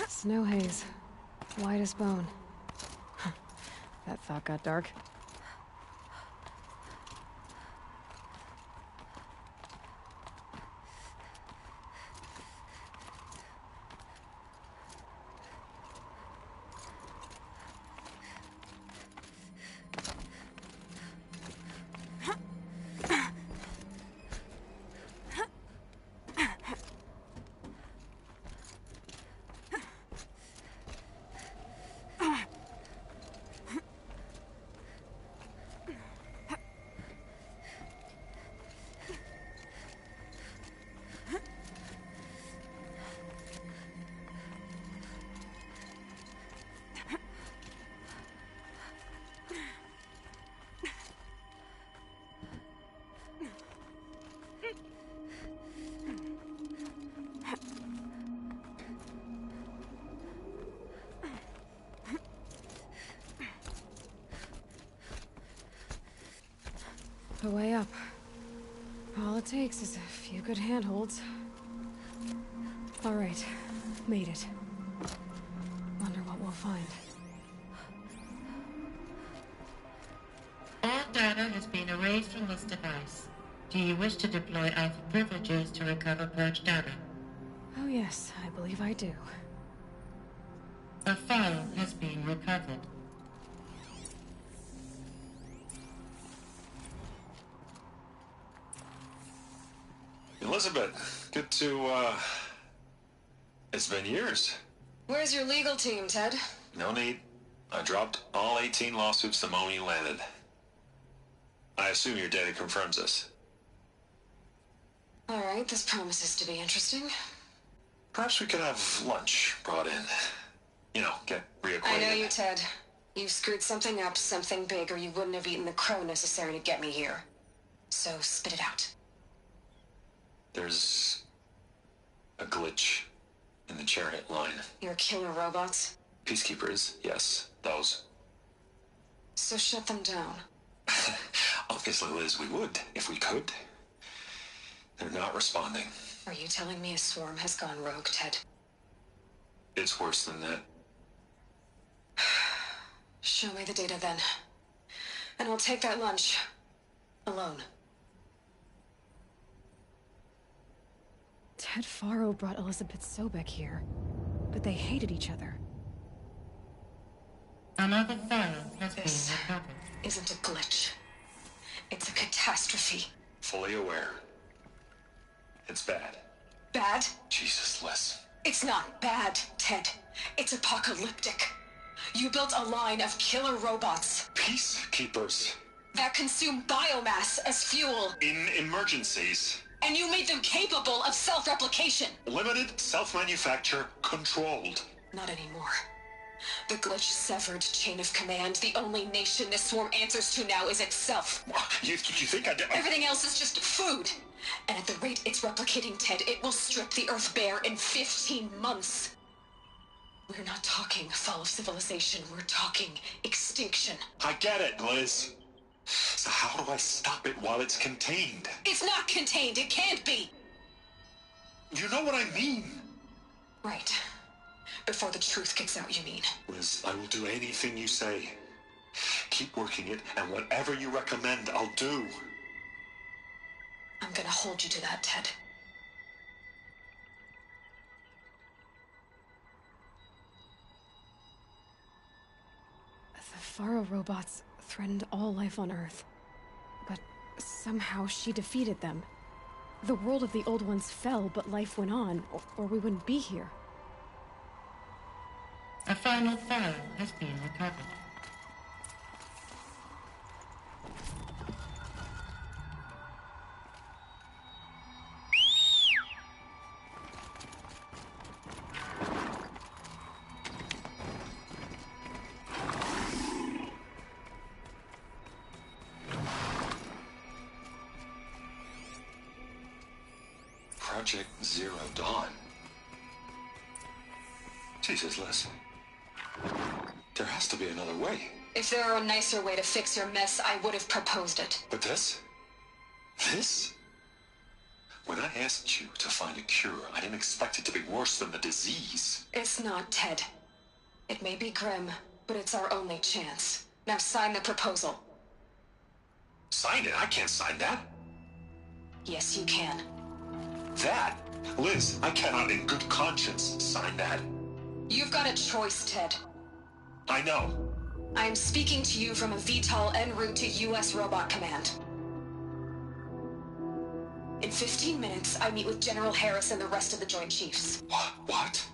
Snow haze. White as bone. That thought got dark. The way up. All it takes is a few good handholds. All right, made it. Wonder what we'll find. All data has been erased from this device. Do you wish to deploy Alpha privileges to recover purged data? Oh yes, I believe I do. A file has been recovered. Elizabeth, good to, it's been years. Where's your legal team, Ted? No need. I dropped all 18 lawsuits the moment you landed. I assume your data confirms this. All right, this promises to be interesting. Perhaps we could have lunch brought in. You know, get reacquainted. I know you, Ted. You've screwed something up, something big, or you wouldn't have eaten the crow necessary to get me here. So spit it out. There's a glitch in the chariot line. Your killer robots? Peacekeepers, yes, those. So shut them down. Obviously, Liz, we would, if we could. They're not responding. Are you telling me a swarm has gone rogue, Ted? It's worse than that. Show me the data then. And I'll take that lunch. Alone. Ted Faro brought Elizabeth Sobek here, but they hated each other. Another file has been This recovered. isn't a glitch. It's a catastrophe. Fully aware. It's bad. Bad? Jesus, Liz. It's not bad, Ted. It's apocalyptic. You built a line of killer robots Peacekeepers. that consume biomass as fuel, In emergencies. and you made them capable of self-replication. Limited, self-manufacture, controlled. Not anymore. The glitch severed chain of command. The only nation this swarm answers to now is itself. You think I did? Everything else is just food. And at the rate it's replicating, Ted, it will strip the Earth bare in 15 months. We're not talking fall of civilization. We're talking extinction. I get it, Liz. So how do I stop it while it's contained? It's not contained. It can't be. You know what I mean. Right. Before the truth gets out, you mean? Liz, I will do anything you say. Keep working it, and whatever you recommend, I'll do. I'm gonna hold you to that, Ted. The Faro robots threatened all life on Earth. But somehow she defeated them. The world of the old ones fell, but life went on, or we wouldn't be here. A final file has been recovered. Project Zero Dawn. Jesus, Liz. There has to be another way. If there were a nicer way to fix your mess, I would have proposed it. But this? This? When I asked you to find a cure, I didn't expect it to be worse than the disease. It's not, Ted. It may be grim, but it's our only chance. Now sign the proposal. Sign it? I can't sign that. Yes, you can. That? Liz, I cannot in good conscience sign that. You've got a choice, Ted. I know. I am speaking to you from a VTOL en route to U.S. Robot Command. In 15 minutes, I meet with General Harris and the rest of the Joint Chiefs. What?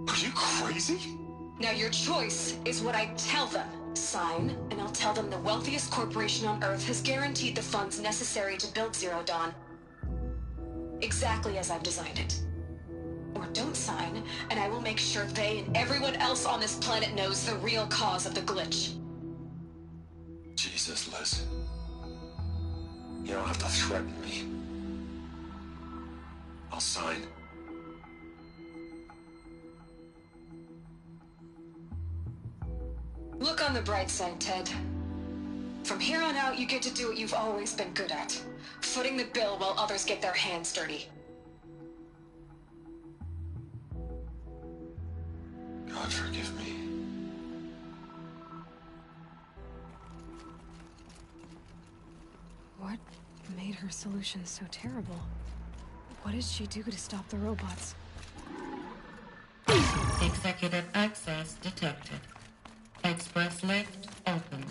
Are you crazy? Now your choice is what I tell them. Sign, and I'll tell them the wealthiest corporation on Earth has guaranteed the funds necessary to build Zero Dawn. Exactly as I've designed it. Or don't sign, and I will make sure they and everyone else on this planet knows the real cause of the glitch. Jesus, Liz. You don't have to threaten me. I'll sign. Look on the bright side, Ted. From here on out, you get to do what you've always been good at. Footing the bill while others get their hands dirty. God forgive me. What made her solution so terrible? What did she do to stop the robots? Executive access detected. Express lift opened.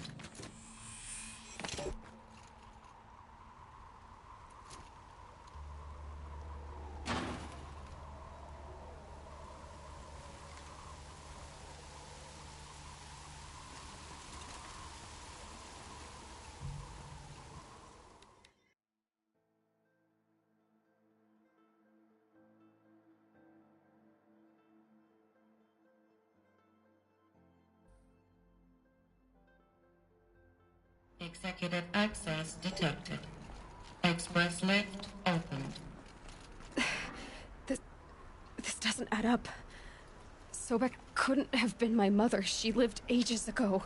Executive access detected. Express lift opened. This doesn't add up. Sobek couldn't have been my mother. She lived ages ago.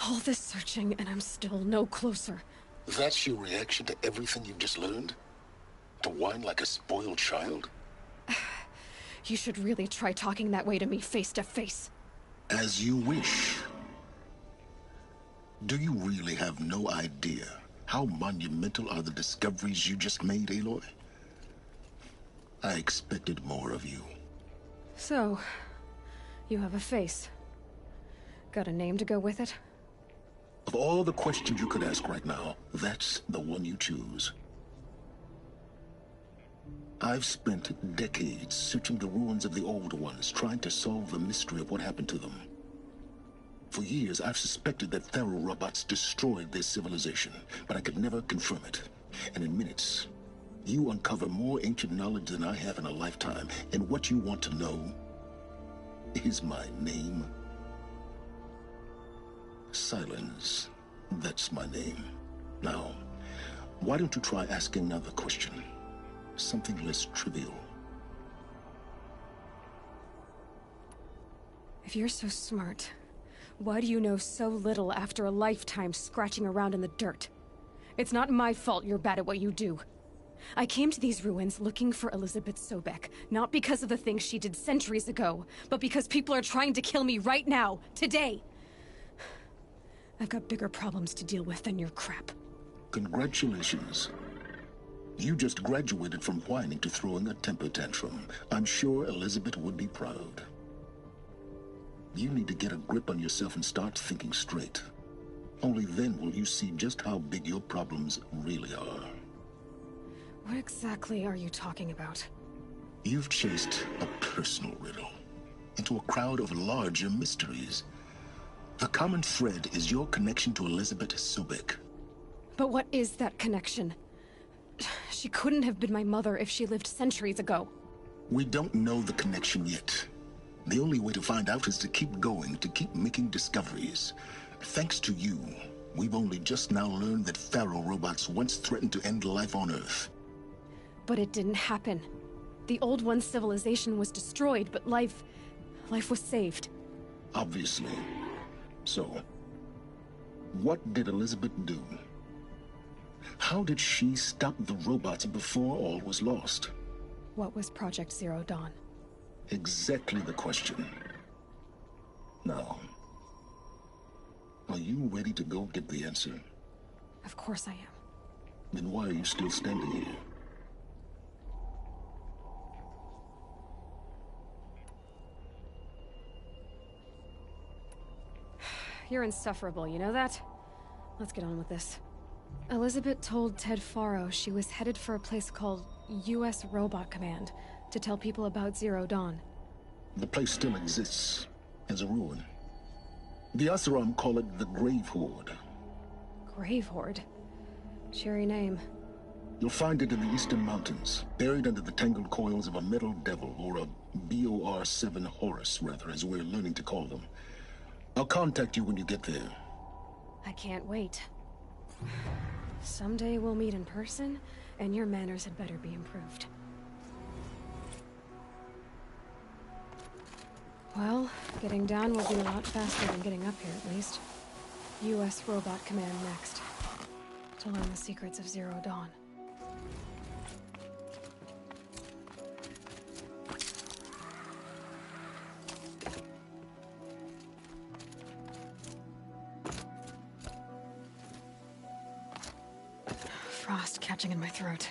All this searching, and I'm still no closer. That's your reaction to everything you've just learned? To whine like a spoiled child? You should really try talking that way to me face to face. As you wish. Do you really have no idea how monumental are the discoveries you just made, Aloy? I expected more of you. So, you have a face. Got a name to go with it? Of all the questions you could ask right now, that's the one you choose. I've spent decades searching the ruins of the old ones, trying to solve the mystery of what happened to them. For years, I've suspected that Faro robots destroyed their civilization, but I could never confirm it. And in minutes, you uncover more ancient knowledge than I have in a lifetime, and what you want to know is my name. Silence. That's my name. Now, why don't you try asking another question? Something less trivial. If you're so smart, why do you know so little after a lifetime scratching around in the dirt? It's not my fault you're bad at what you do. I came to these ruins looking for Elizabeth Sobek, not because of the things she did centuries ago, but because people are trying to kill me right now, today. I've got bigger problems to deal with than your crap. Congratulations. You just graduated from whining to throwing a temper tantrum. I'm sure Elizabeth would be proud. You need to get a grip on yourself and start thinking straight. Only then will you see just how big your problems really are. What exactly are you talking about? You've chased a personal riddle into a crowd of larger mysteries. The common thread is your connection to Elizabeth Sobek. But what is that connection? She couldn't have been my mother if she lived centuries ago. We don't know the connection yet. The only way to find out is to keep going, to keep making discoveries. Thanks to you, we've only just now learned that Faro robots once threatened to end life on Earth. But it didn't happen. The old one's civilization was destroyed, but life was saved. Obviously. So, what did Elizabeth do? How did she stop the robots before all was lost? What was Project Zero Dawn? Exactly the question. Now, are you ready to go get the answer? Of course I am. Then why are you still standing here? You're insufferable, you know that? Let's get on with this. Elizabeth told Ted Faro she was headed for a place called U.S. Robot Command to tell people about Zero Dawn. The place still exists as a ruin. The Asaram call it the Grave Horde. Grave Horde? Cheery name. You'll find it in the Eastern Mountains, buried under the tangled coils of a metal devil, or a BOR-7 Horus, rather, as we're learning to call them. I'll contact you when you get there. I can't wait. Someday we'll meet in person, and your manners had better be improved. Well, getting down will be a lot faster than getting up here, at least. U.S. Robot Command next. To learn the secrets of Zero Dawn. Frost catching in my throat.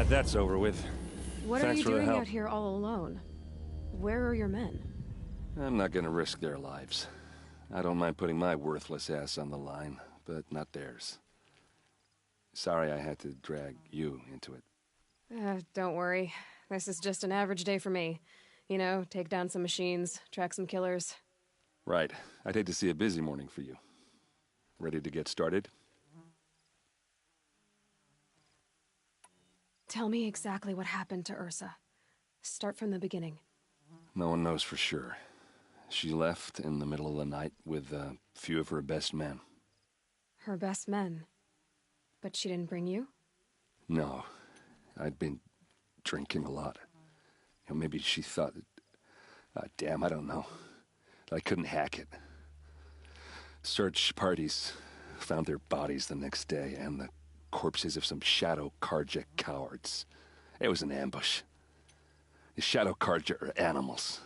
Glad that's over with. What Thanks are you for the doing help. out here all alone? Where are your men? I'm not gonna risk their lives. I don't mind putting my worthless ass on the line, but not theirs. Sorry I had to drag you into it. Don't worry. This is just an average day for me. You know, take down some machines, track some killers. Right. I'd hate to see a busy morning for you. Ready to get started? Tell me exactly what happened to Ursa. Start from the beginning. No one knows for sure. She left in the middle of the night with a few of her best men. Her best men? But she didn't bring you? No. I'd been drinking a lot. You know, maybe she thought that... damn, I don't know. I couldn't hack it. Search parties found their bodies the next day and the corpses of some Shadow Karja cowards. It was an ambush. The Shadow Karja are animals.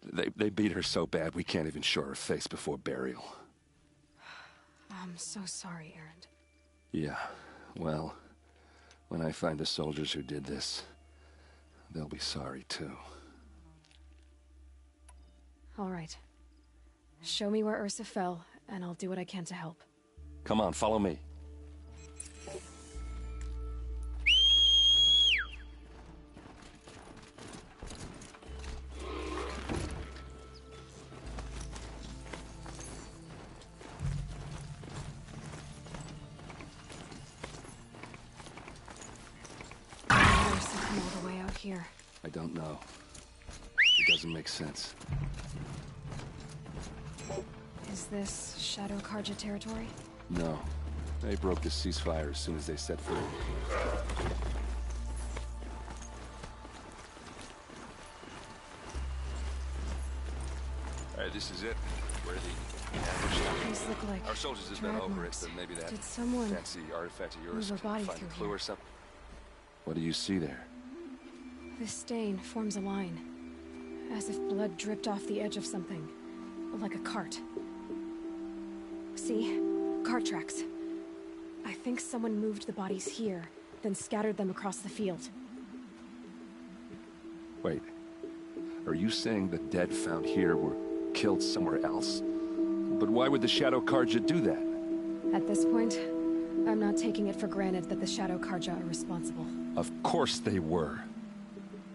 They beat her so bad we can't even show her face before burial. I'm so sorry, Aaron. Yeah, well, when I find the soldiers who did this, they'll be sorry too. All right. Show me where Ursa fell, and I'll do what I can to help. Come on, follow me. Why did Ursa come all the way out here? I don't know. It doesn't make sense. Is this Shadow Karja territory? No. They broke the ceasefire as soon as they set foot. Alright, this is it. Where the ambush These look like Our soldiers have drag been over marks. it, but maybe that Did someone fancy artifact of yours move a can body find a through clue here? or something. What do you see there? This stain forms a line, as if blood dripped off the edge of something, like a cart. See? Cart tracks. I think someone moved the bodies here, then scattered them across the field. Wait. Are you saying the dead found here were killed somewhere else? But why would the Shadow Karja do that? At this point, I'm not taking it for granted that the Shadow Karja are responsible. Of course they were.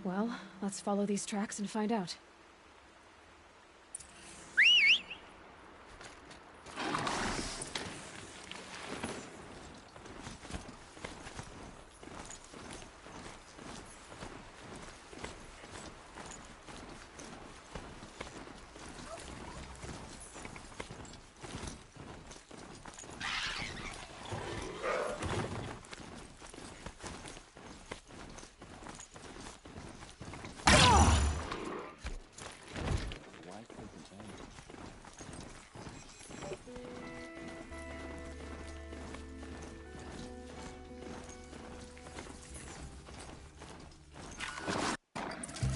Well, let's follow these tracks and find out.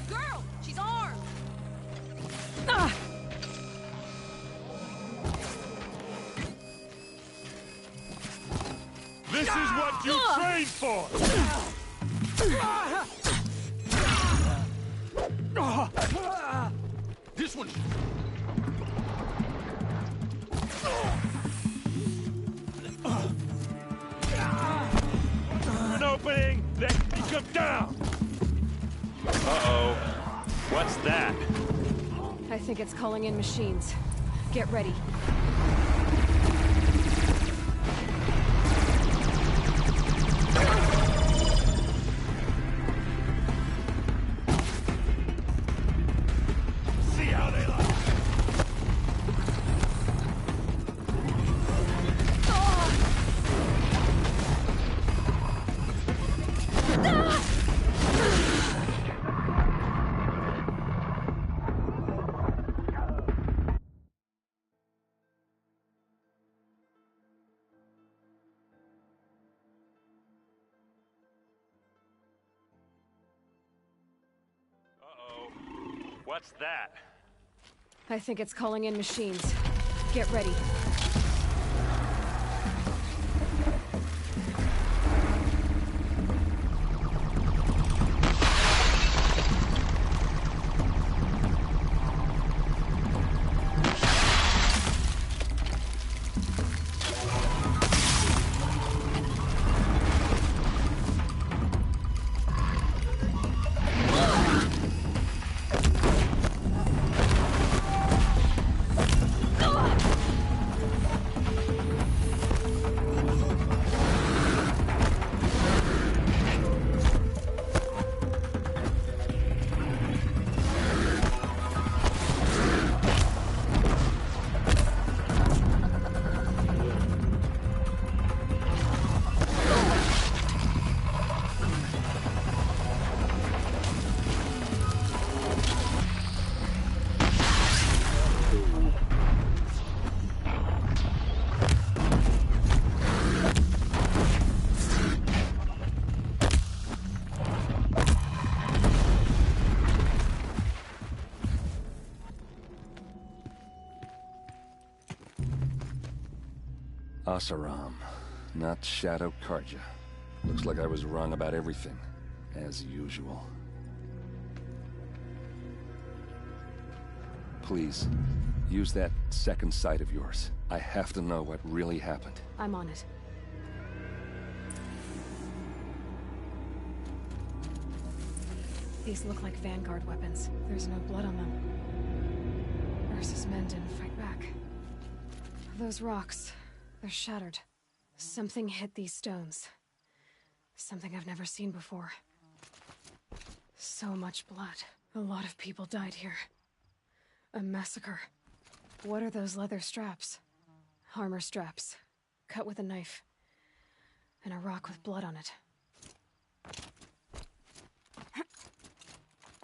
Girl, she's armed. This is what you trained for! This one's... An opening, then you come down! Uh-oh. What's that? I think it's calling in machines. Get ready. See how they like. Uh-oh. What's that? I think it's calling in machines. Get ready. Asaram, not Shadow Karja. Looks like I was wrong about everything, as usual. Please, use that second sight of yours. I have to know what really happened. I'm on it. These look like Vanguard weapons. There's no blood on them. Ursa's men didn't fight back. Those rocks, they're shattered. Something hit these stones. Something I've never seen before. So much blood. A lot of people died here. A massacre. What are those leather straps? Armor straps. Cut with a knife. And a rock with blood on it.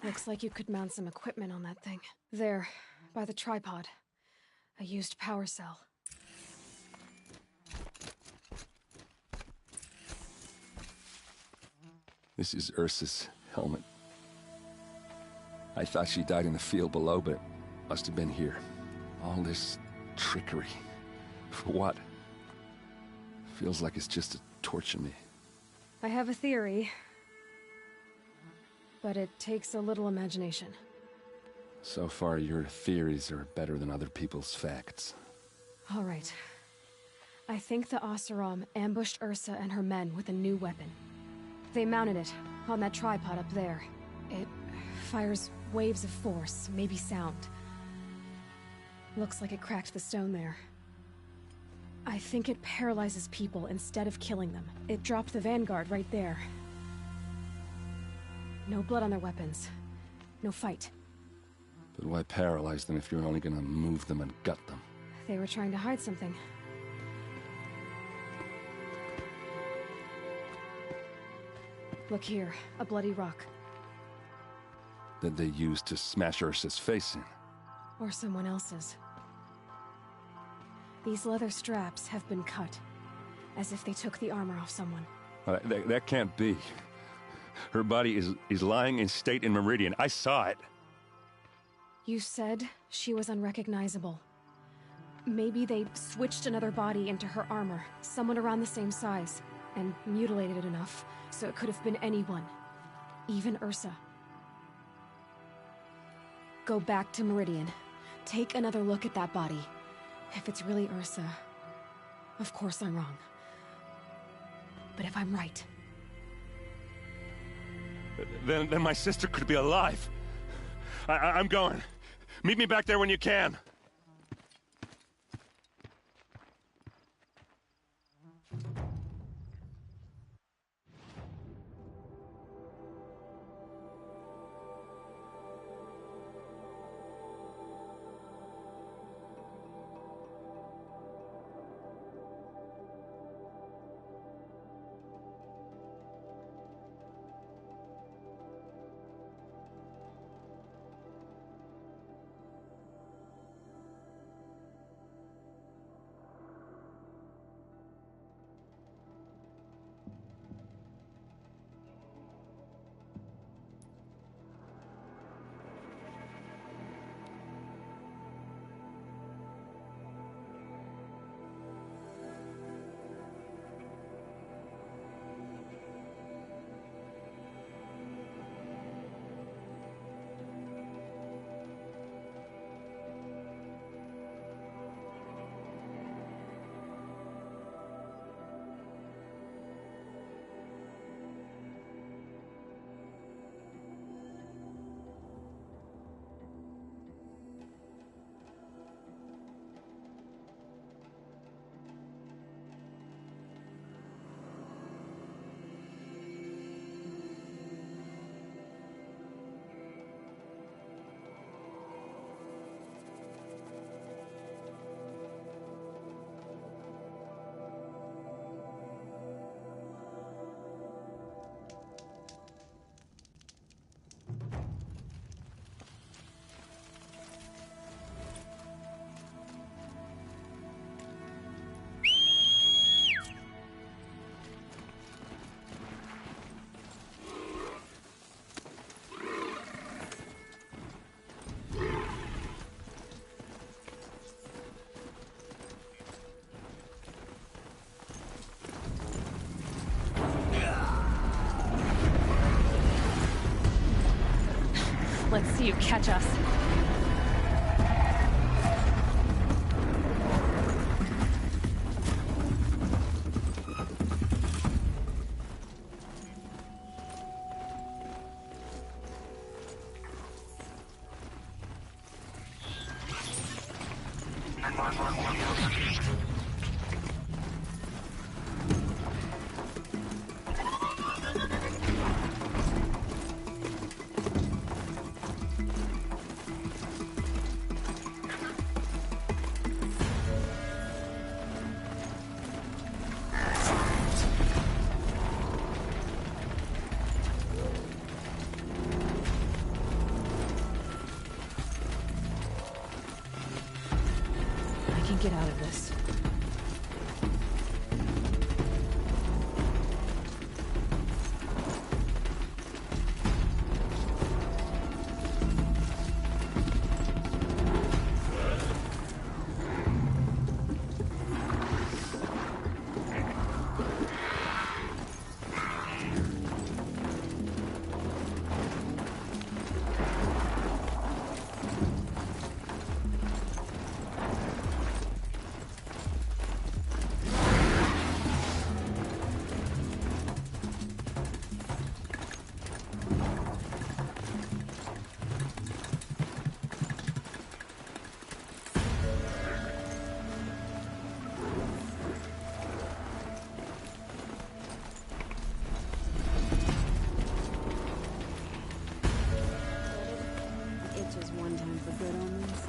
Looks like you could mount some equipment on that thing. There, by the tripod. A used power cell. This is Ursa's helmet. I thought she died in the field below, but it must have been here. All this trickery. For what? Feels like it's just to torture me. I have a theory. But it takes a little imagination. So far, your theories are better than other people's facts. All right. I think the Oseram ambushed Ursa and her men with a new weapon. They mounted it on that tripod up there. It fires waves of force, maybe sound. Looks like it cracked the stone there. I think it paralyzes people instead of killing them. It dropped the Vanguard right there. No blood on their weapons. No fight. But why paralyze them if you're only gonna move them and gut them? They were trying to hide something. Look here, a bloody rock. That they used to smash Ursa's face in. Or someone else's. These leather straps have been cut, as if they took the armor off someone. That can't be. Her body is lying in state in Meridian. I saw it. You said she was unrecognizable. Maybe they switched another body into her armor, someone around the same size, and mutilated it enough so it could have been anyone. Even Ursa. Go back to Meridian. Take another look at that body. If it's really Ursa, of course I'm wrong. But if I'm right... Then my sister could be alive. I'm going. Meet me back there when you can. Let's see you catch us. Get out of this. One time for good omens.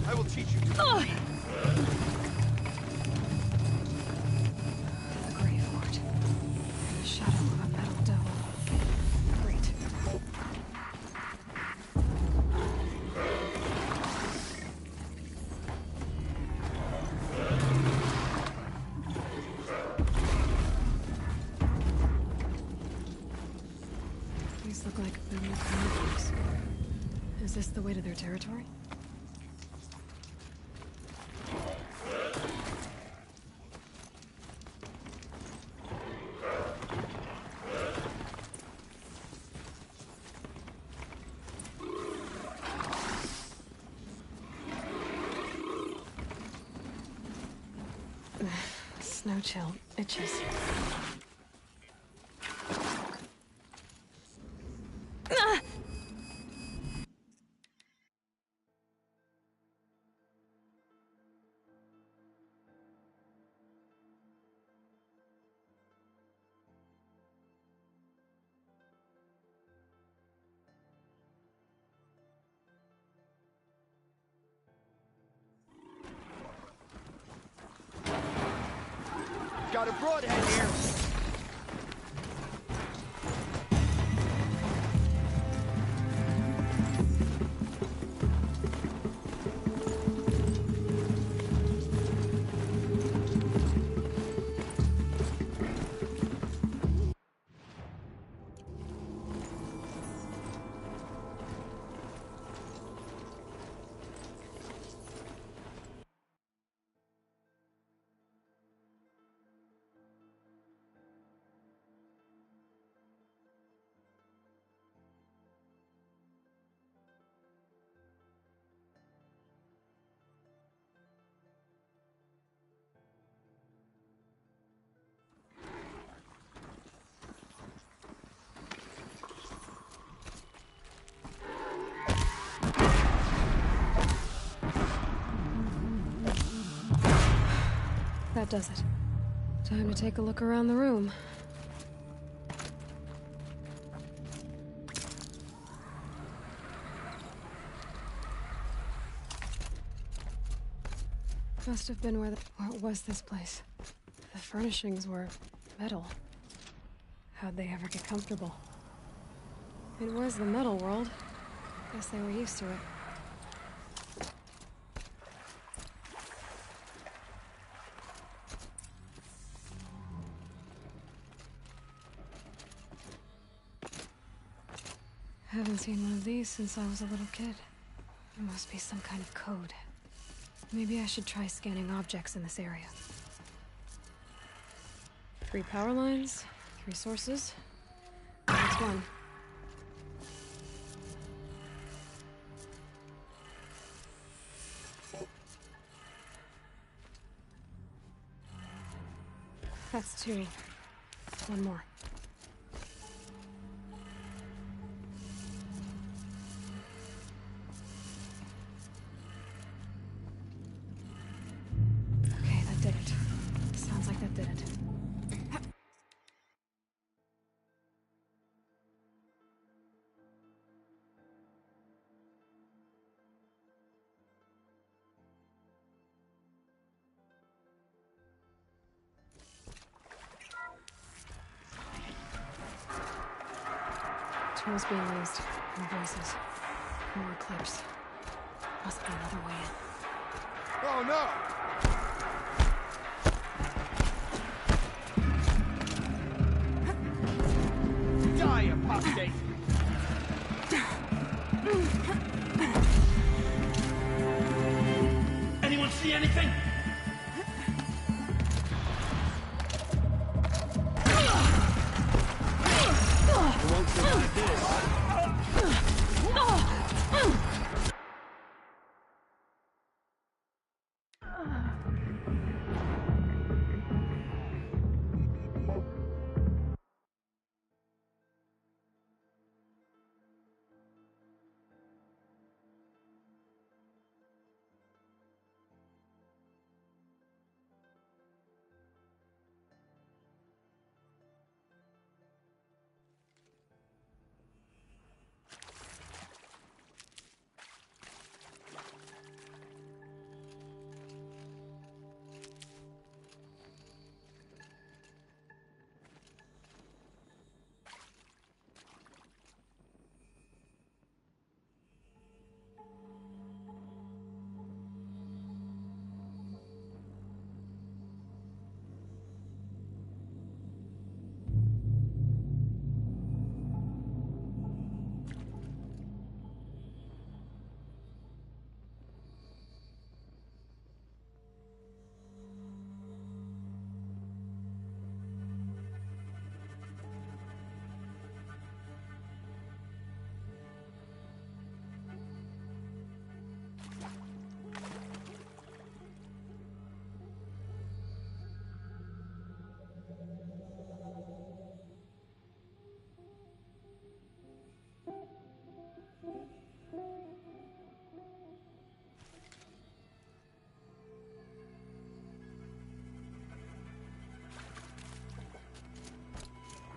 I will teach you. These look like new communities. Is this the way to their territory? Snow chill itches. Got a broadhead here. That does it. Time to take a look around the room. Must have been where was this place? The furnishings were metal. How'd they ever get comfortable? It was the metal world. Guess they were used to it. Haven't seen one of these since I was a little kid. There must be some kind of code. Maybe I should try scanning objects in this area. 3 power lines, 3 sources. That's one. That's 2. One more. Okay, that did it. Sounds like that did it. Tools being used. More voices. More clips. Must be another way in. Oh no! Die, apostate! Anyone see anything? It won't survive this.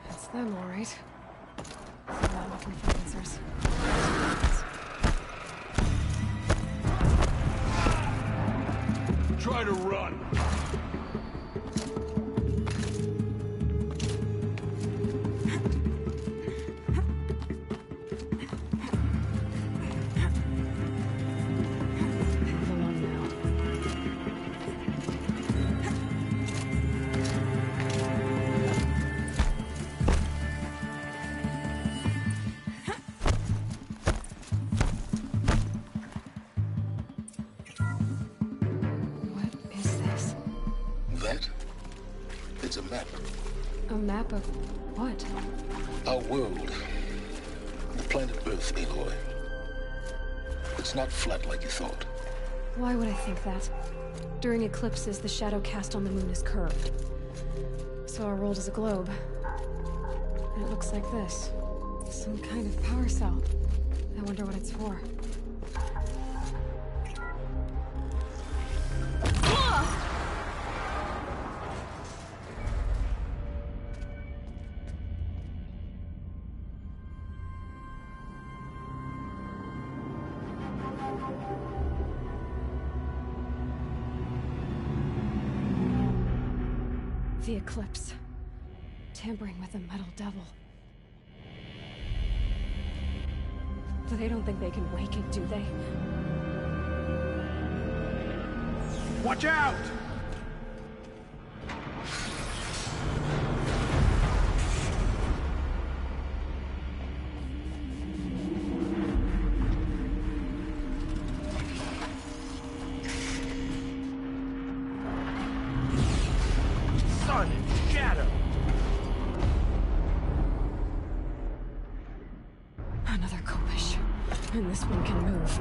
That's them, all right. I'm not looking for answers. Try to run. It's a map. A map of what? Our world. The planet Earth, Aloy. It's not flat like you thought. Why would I think that? During eclipses, the shadow cast on the moon is curved. So our world is a globe. And it looks like this. Some kind of power cell. I wonder what it's for. The eclipse. Tampering with the metal devil. But they don't think they can wake it, do they? Watch out! Sun and shadow. Another Kopish. And this one can move.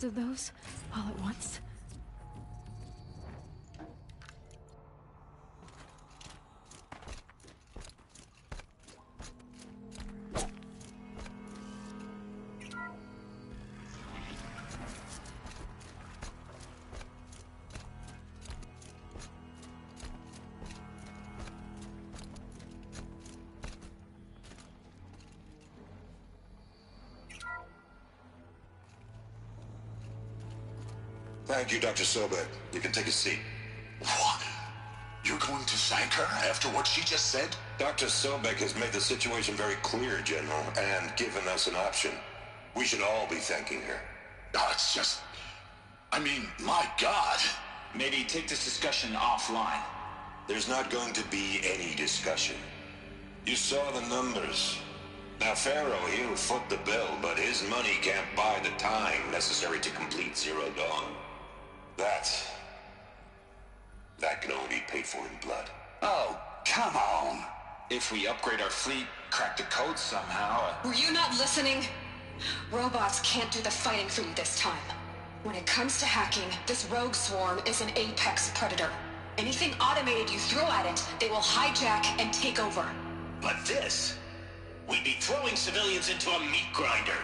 Of those all at once? Thank you, Dr. Sobek. You can take a seat. What? You're going to thank her after what she just said? Dr. Sobek has made the situation very clear, General, and given us an option. We should all be thanking her. Oh, it's just... I mean, my God. Maybe take this discussion offline. There's not going to be any discussion. You saw the numbers. Now, Pharaoh, he'll foot the bill, but his money can't buy the time necessary to complete Zero Dawn. That can only be paid for in blood. Oh, come on. If we upgrade our fleet, crack the code somehow... Were you not listening? Robots can't do the fighting for you this time. When it comes to hacking, this rogue swarm is an apex predator. Anything automated you throw at it, they will hijack and take over. But this... We'd be throwing civilians into a meat grinder.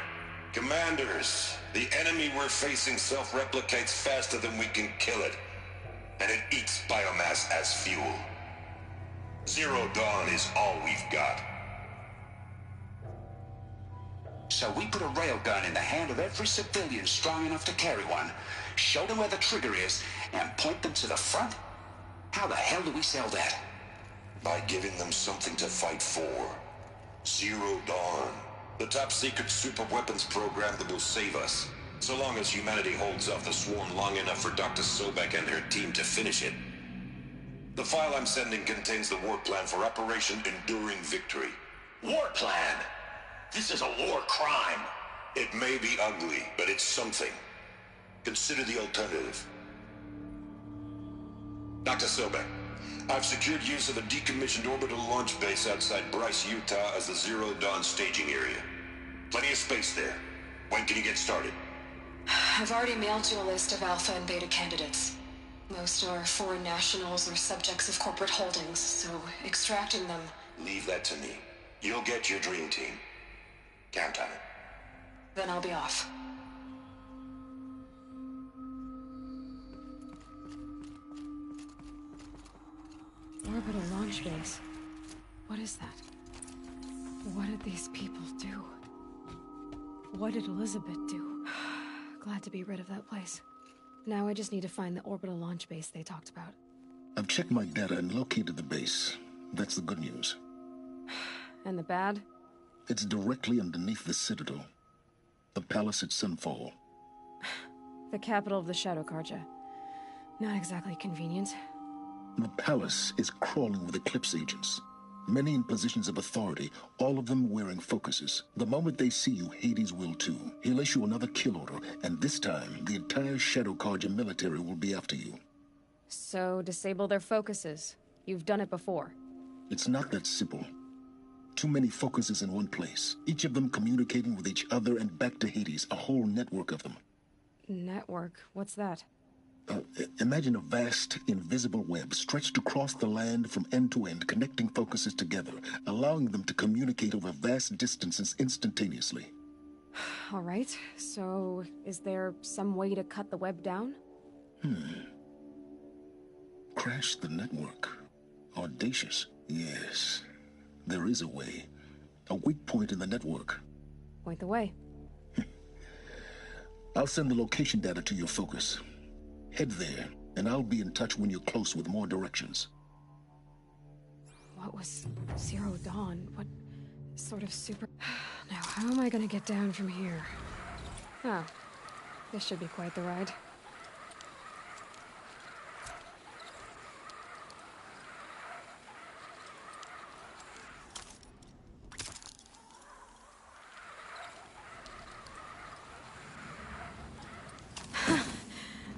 Commanders, the enemy we're facing self-replicates faster than we can kill it. And it eats biomass as fuel. Zero Dawn is all we've got. So we put a railgun in the hand of every civilian strong enough to carry one, show them where the trigger is, and point them to the front? How the hell do we sell that? By giving them something to fight for. Zero Dawn. The top-secret super-weapons program that will save us. So long as humanity holds off the swarm long enough for Dr. Sobek and her team to finish it. The file I'm sending contains the war plan for Operation Enduring Victory. War plan? This is a war crime. It may be ugly, but it's something. Consider the alternative. Dr. Sobek, I've secured use of a decommissioned orbital launch base outside Bryce, Utah as the Zero Dawn staging area. Plenty of space there. When can you get started? I've already mailed you a list of alpha and beta candidates. Most are foreign nationals or subjects of corporate holdings, so extracting them... Leave that to me. You'll get your dream team. Count on it. Then I'll be off. Orbital launch base. What is that? What did these people do? What did Elizabeth do? Glad to be rid of that place. Now I just need to find the orbital launch base they talked about. I've checked my data and located the base. That's the good news. And the bad? It's directly underneath the Citadel. The palace at Sunfall. The capital of the Shadow Carja. Not exactly convenient. The palace is crawling with Eclipse agents. Many in positions of authority, all of them wearing focuses. The moment they see you, Hades will too. He'll issue another kill order, and this time, the entire Shadow Carja military will be after you. So, disable their focuses. You've done it before. It's not that simple. Too many focuses in one place. Each of them communicating with each other and back to Hades, a whole network of them. Network? What's that? Imagine a vast, invisible web stretched across the land from end to end, connecting focuses together, allowing them to communicate over vast distances instantaneously. All right, so is there some way to cut the web down? Crash the network. Audacious. Yes, there is a way. A weak point in the network. Point the way. I'll send the location data to your focus. Head there, and I'll be in touch when you're close with more directions. What was Zero Dawn? What sort of super... Now, how am I gonna get down from here? Oh, this should be quite the ride.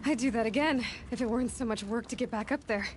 I'd do that again, if it weren't so much work to get back up there.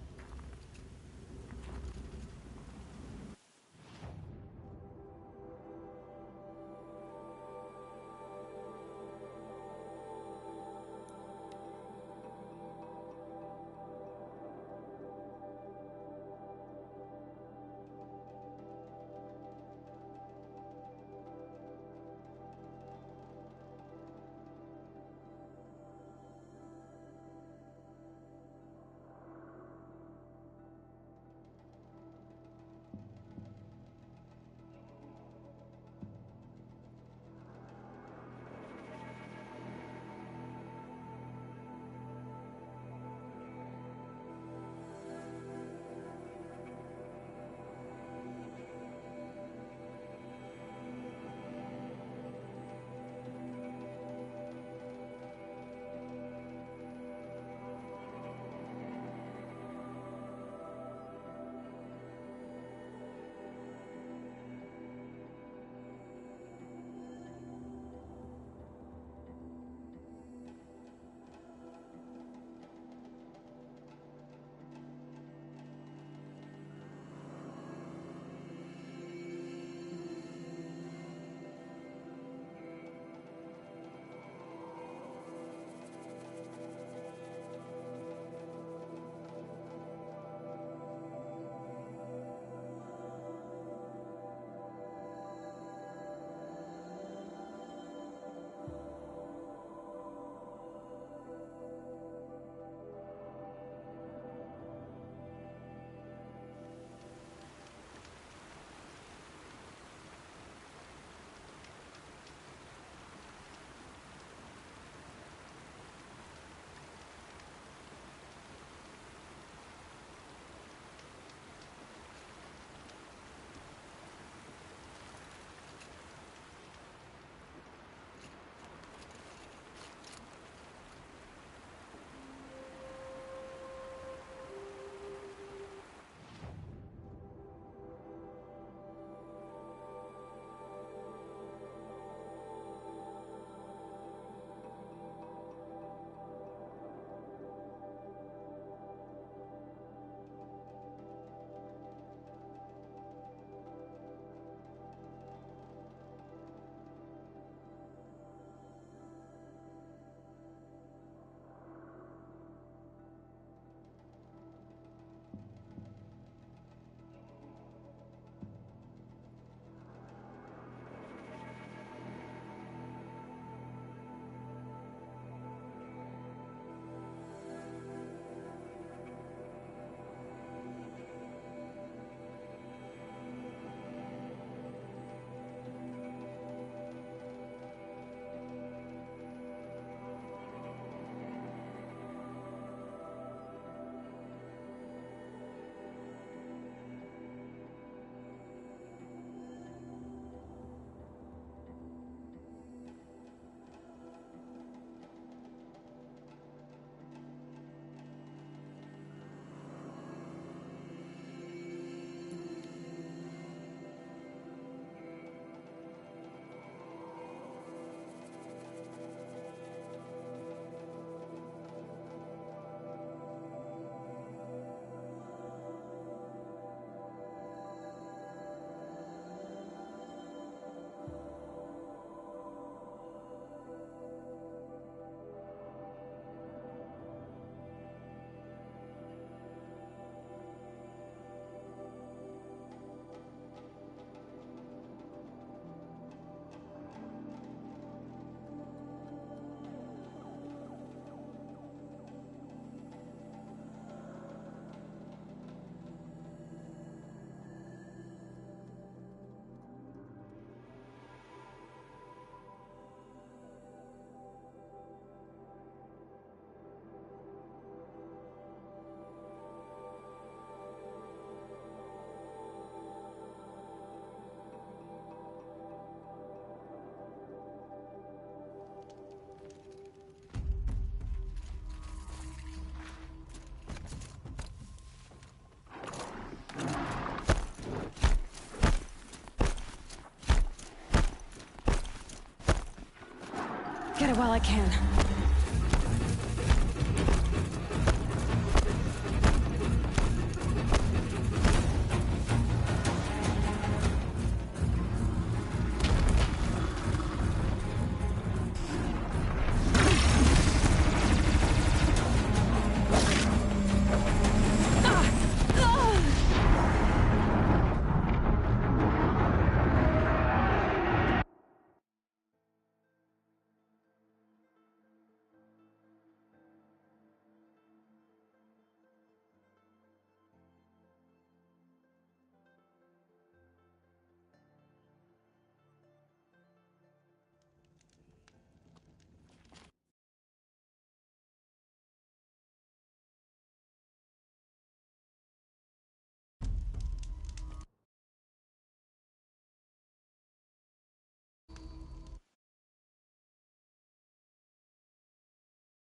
it while I can.